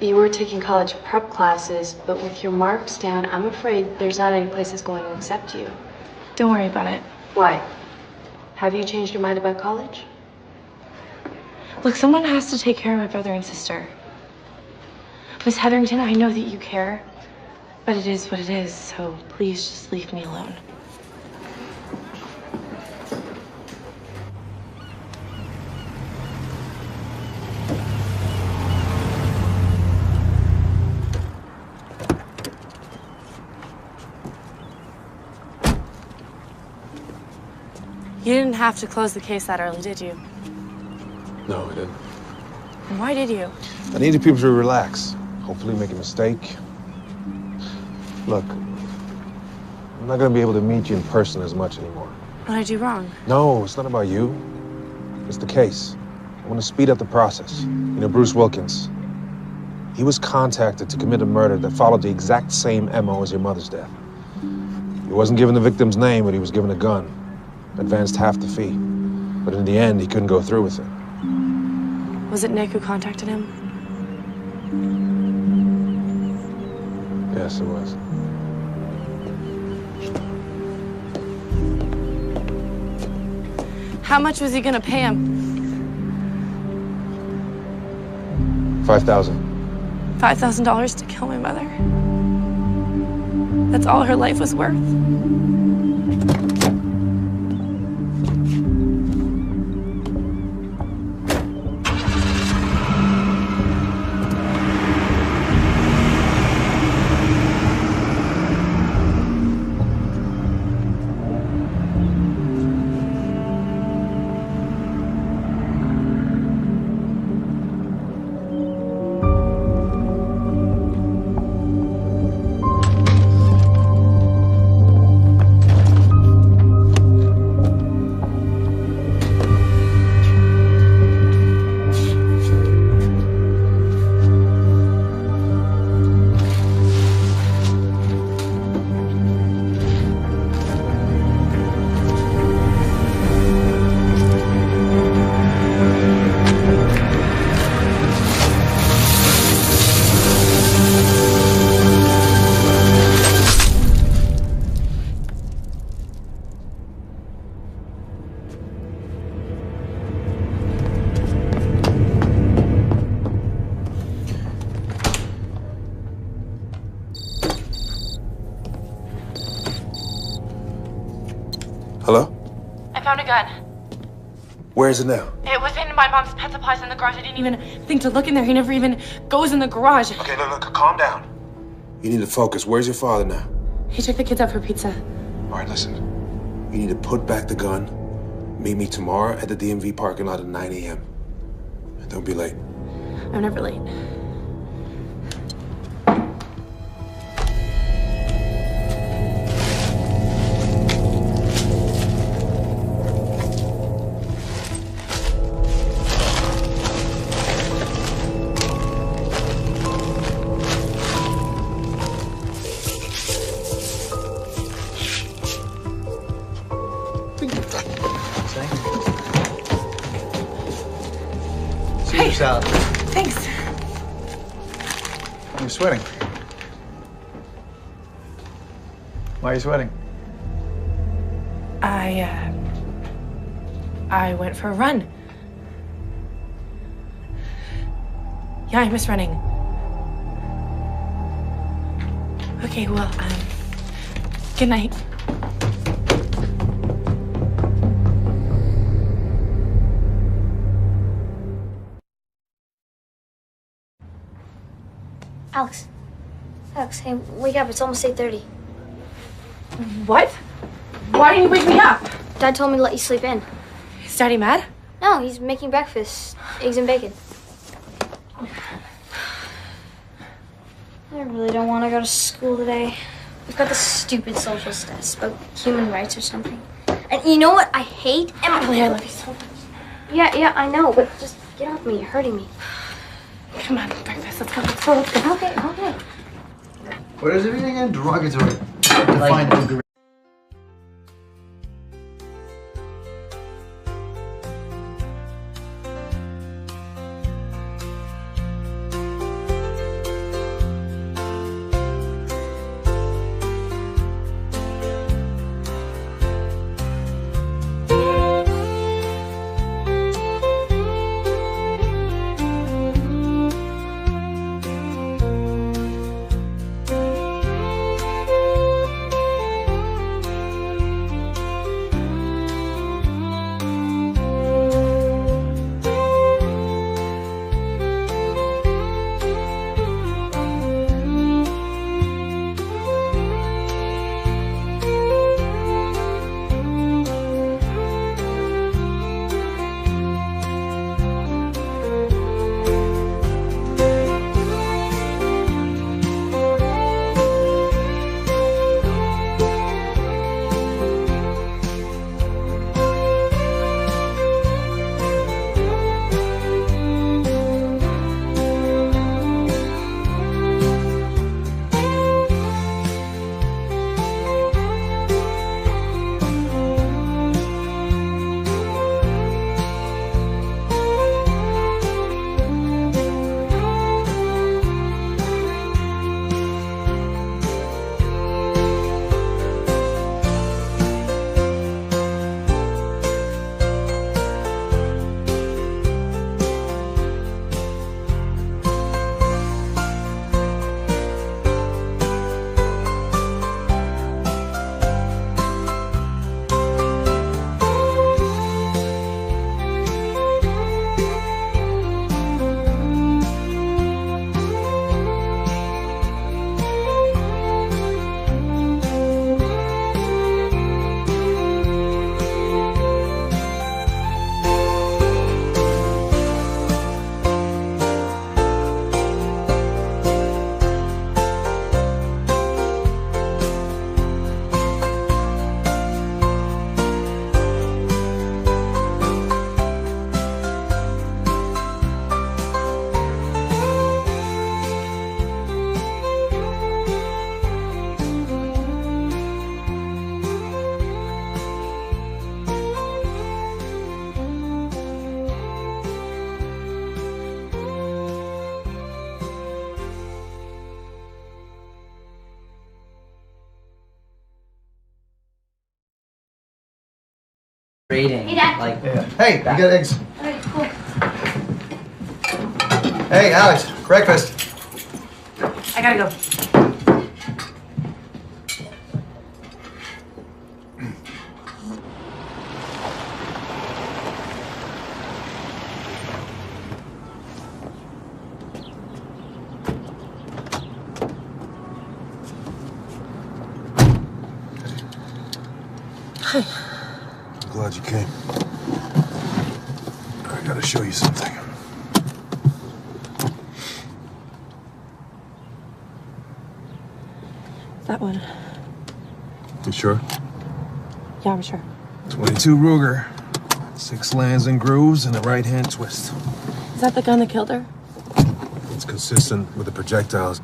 You were taking college prep classes, but with your marks down, I'm afraid there's not any places going to accept you. Don't worry about it. Why? Have you changed your mind about college? Look, someone has to take care of my brother and sister. Miss Hetherington, I know that you care, but it is what it is, so please just leave me alone. You didn't have to close the case that early, did you? No, I didn't. And why did you? I needed people to relax. Hopefully make a mistake. Look, I'm not gonna be able to meet you in person as much anymore. What did I do wrong? No, it's not about you. It's the case. I want to speed up the process. You know, Bruce Wilkins. He was contacted to commit a murder that followed the exact same MO as your mother's death. He wasn't given the victim's name, but he was given a gun. Advanced half the fee. But in the end, he couldn't go through with it. Was it Nick who contacted him? Yes, it was. How much was he gonna pay him? 5,000. $5,000 to kill my mother? That's all her life was worth? Hello? I found a gun. Where is it now? It was in my mom's pet supplies in the garage. I didn't even think to look in there. He never even goes in the garage. Okay, look, calm down. You need to focus. Where's your father now? He took the kids out for pizza. All right, listen. You need to put back the gun. Meet me tomorrow at the DMV parking lot at 9 a.m. Don't be late. I'm never late. Caesar salad. Thanks. You're sweating. Why are you sweating? I went for a run. Yeah, I miss running. Okay, well, good night. Alex. Alex, hey, wake up. It's almost 8:30. What? Why didn't you wake me up? Dad told me to let you sleep in. Is Daddy mad? No, he's making breakfast. Eggs and bacon. I really don't want to go to school today. We've got this stupid social test about human rights or something. And you know what I hate? Emily, I love you so much. Yeah, I know, but just get off me. You're hurting me. Come on, breakfast. Let's go. Let's go. Okay. What is it again? Derogatory. Define Rating. Hey, Dad. Like, Hey, you got eggs. Okay, cool. Hey, Alex, breakfast. I gotta go. Glad you came. I gotta show you something. That one. You sure? Yeah, I'm sure. 22 Ruger. 6 lands and grooves and a right-hand twist. Is that the gun that killed her? It's consistent with the projectiles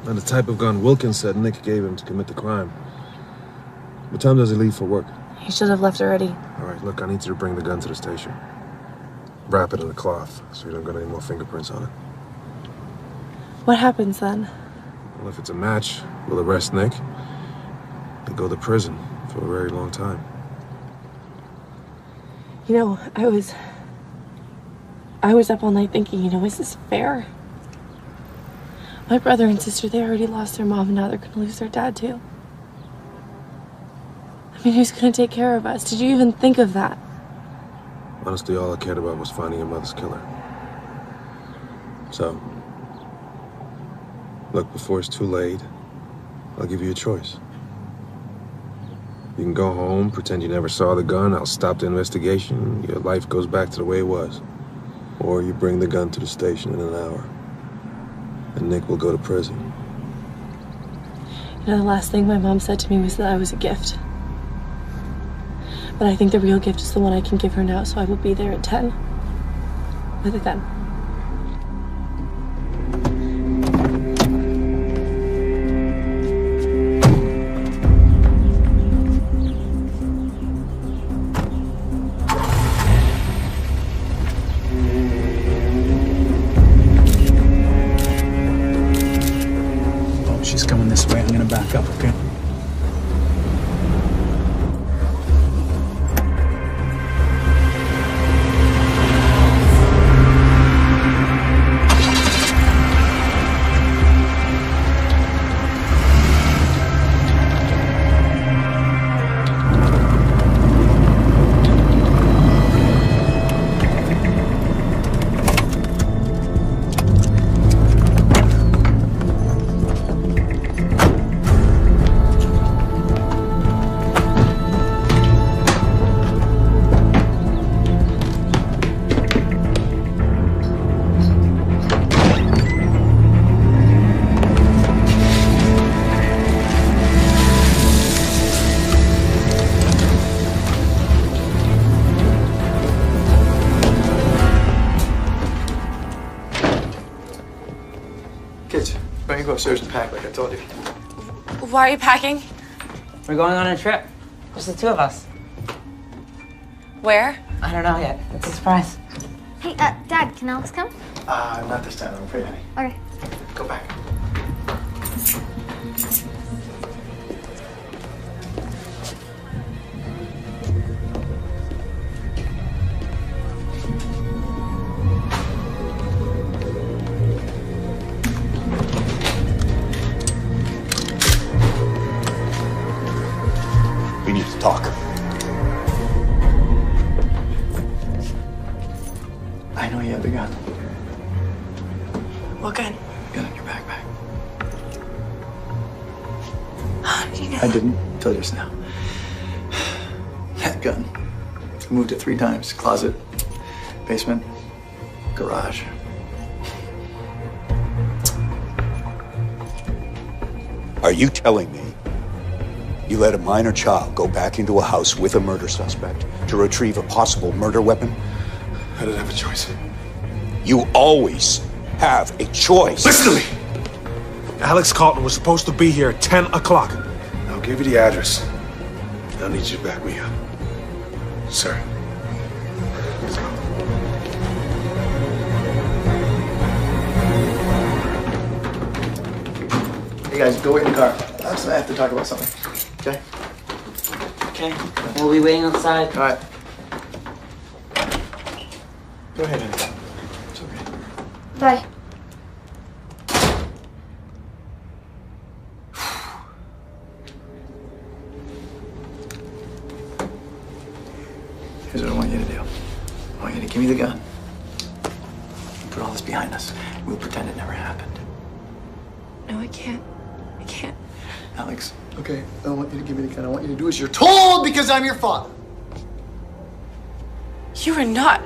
and the type of gun Wilkins said Nick gave him to commit the crime. What time does he leave for work? He should have left already. All right, look, I need you to bring the gun to the station. Wrap it in a cloth so you don't get any more fingerprints on it. What happens then? Well, if it's a match, we'll arrest Nick and go to prison for a very long time. You know, I was up all night thinking, is this fair? My brother and sister, they already lost their mom, and now they're gonna lose their dad too. I mean, who's gonna take care of us? Did you even think of that? Honestly, all I cared about was finding your mother's killer. So, look, before it's too late, I'll give you a choice. You can go home, pretend you never saw the gun, I'll stop the investigation, your life goes back to the way it was. Or you bring the gun to the station in an hour, and Nick will go to prison. The last thing my mom said to me was that I was a gift. But I think the real gift is the one I can give her now, so I will be there at 10. With a gun. Oh, she's coming this way. I'm gonna back up, okay? Kids, why don't you go upstairs and pack like I told you? Why are you packing? We're going on a trip. Just the two of us. Where? I don't know yet. It's a surprise. Hey, Dad, can Alex come? Not this time, I'm afraid, honey. Okay. Go back. We need to talk. I know you have the gun. What gun? Gun in your backpack. How did you know? I didn't till just now. That gun. I moved it 3 times. Closet, basement, garage. Are you telling me you let a minor child go back into a house with a murder suspect to retrieve a possible murder weapon? I didn't have a choice. You always have a choice. Listen to me! Alex Carlton was supposed to be here at 10 o'clock. I'll give you the address. I'll need you to back me up. Sir. Let's go. Hey guys, go wait in the car. Alex and I have to talk about something. Okay? Okay. We'll be waiting outside. All right. Go ahead, Annie. It's okay. Bye. Here's what I want you to do. I want you to give me the gun. Put all this behind us. We'll pretend it never happened. No, I can't. I can't. Alex, okay, I don't want you to give me the gun. I want you to do as you're told because I'm your father. You are not.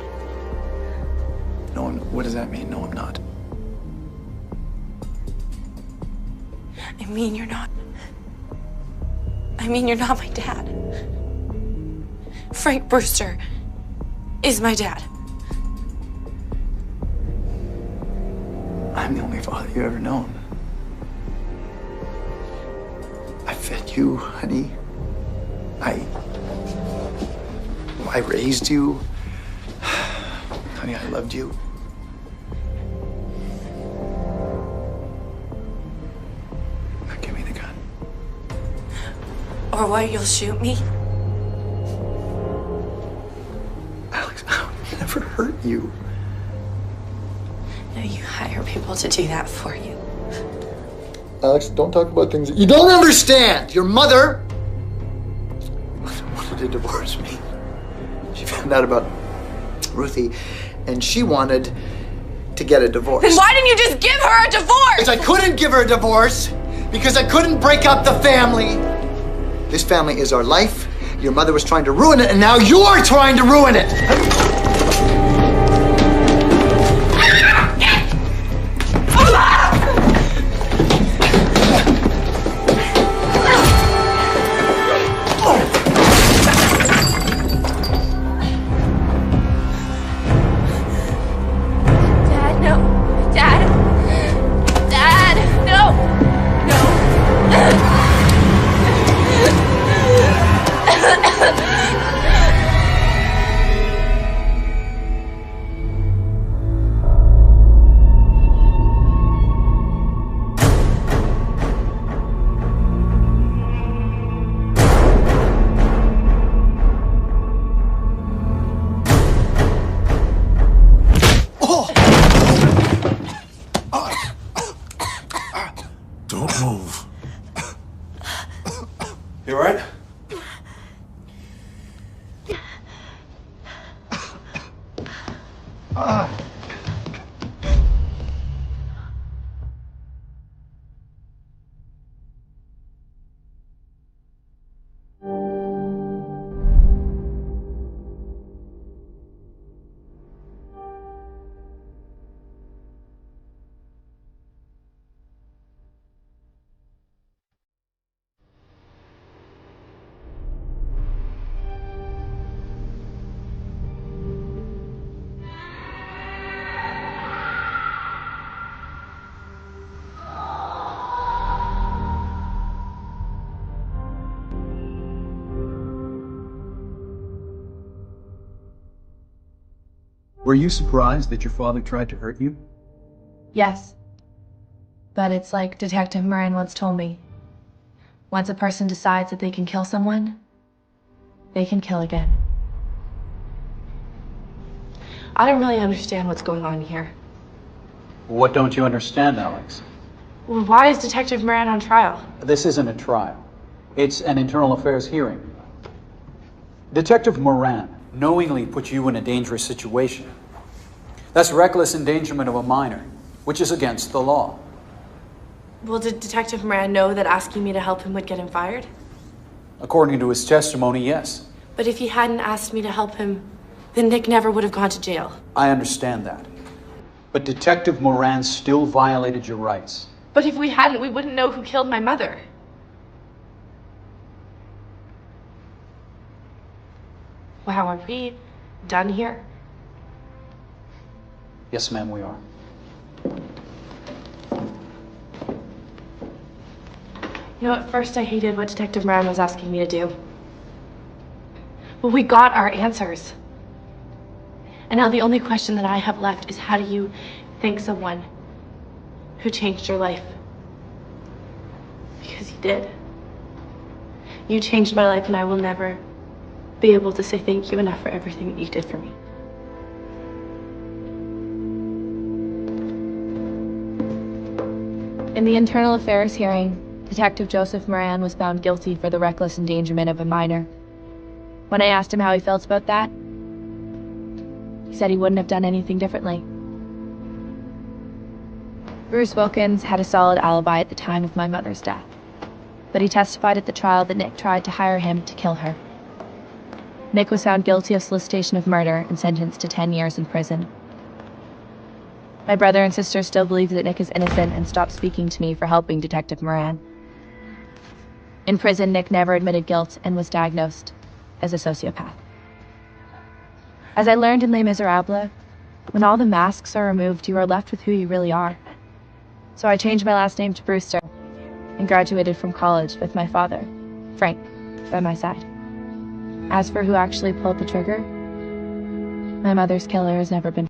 No, what does that mean? No, I'm not. I mean, you're not. I mean, you're not my dad. Frank Brewster is my dad. I'm the only father you've ever known. I fed you, honey. I raised you. Honey, I loved you. Now give me the gun. Or what, you'll shoot me? Alex, I would never hurt you. No, you hire people to do that for you. Alex, don't talk about things that you don't understand. Your mother wanted to divorce me. She found out about Ruthie, and she wanted to get a divorce. Then why didn't you just give her a divorce? Because I couldn't give her a divorce, because I couldn't break up the family. This family is our life. Your mother was trying to ruin it, and now you're trying to ruin it. Don't move. You all right? Were you surprised that your father tried to hurt you? Yes. But it's like Detective Moran once told me. Once a person decides that they can kill someone, they can kill again. I don't really understand what's going on here. What don't you understand, Alex? Well, why is Detective Moran on trial? This isn't a trial. It's an internal affairs hearing. Detective Moran knowingly put you in a dangerous situation. That's reckless endangerment of a minor, which is against the law. Well, did Detective Moran know that asking me to help him would get him fired? According to his testimony, yes. But if he hadn't asked me to help him, then Nick never would have gone to jail. I understand that. But Detective Moran still violated your rights. But if we hadn't, we wouldn't know who killed my mother. Wow, are we done here? Yes, ma'am, we are. You know, at first I hated what Detective Moran was asking me to do. But we got our answers. And now the only question that I have left is, how do you thank someone who changed your life? Because you did. You changed my life, and I will never be able to say thank you enough for everything that you did for me. In the internal affairs hearing, Detective Joseph Moran was found guilty for the reckless endangerment of a minor. When I asked him how he felt about that, he said he wouldn't have done anything differently. Bruce Wilkins had a solid alibi at the time of my mother's death, but he testified at the trial that Nick tried to hire him to kill her. Nick was found guilty of solicitation of murder and sentenced to 10 years in prison. My brother and sister still believe that Nick is innocent and stopped speaking to me for helping Detective Moran. In prison, Nick never admitted guilt and was diagnosed as a sociopath. As I learned in Les Miserables, when all the masks are removed, you are left with who you really are. So I changed my last name to Brewster and graduated from college with my father, Frank, by my side. As for who actually pulled the trigger, my mother's killer has never been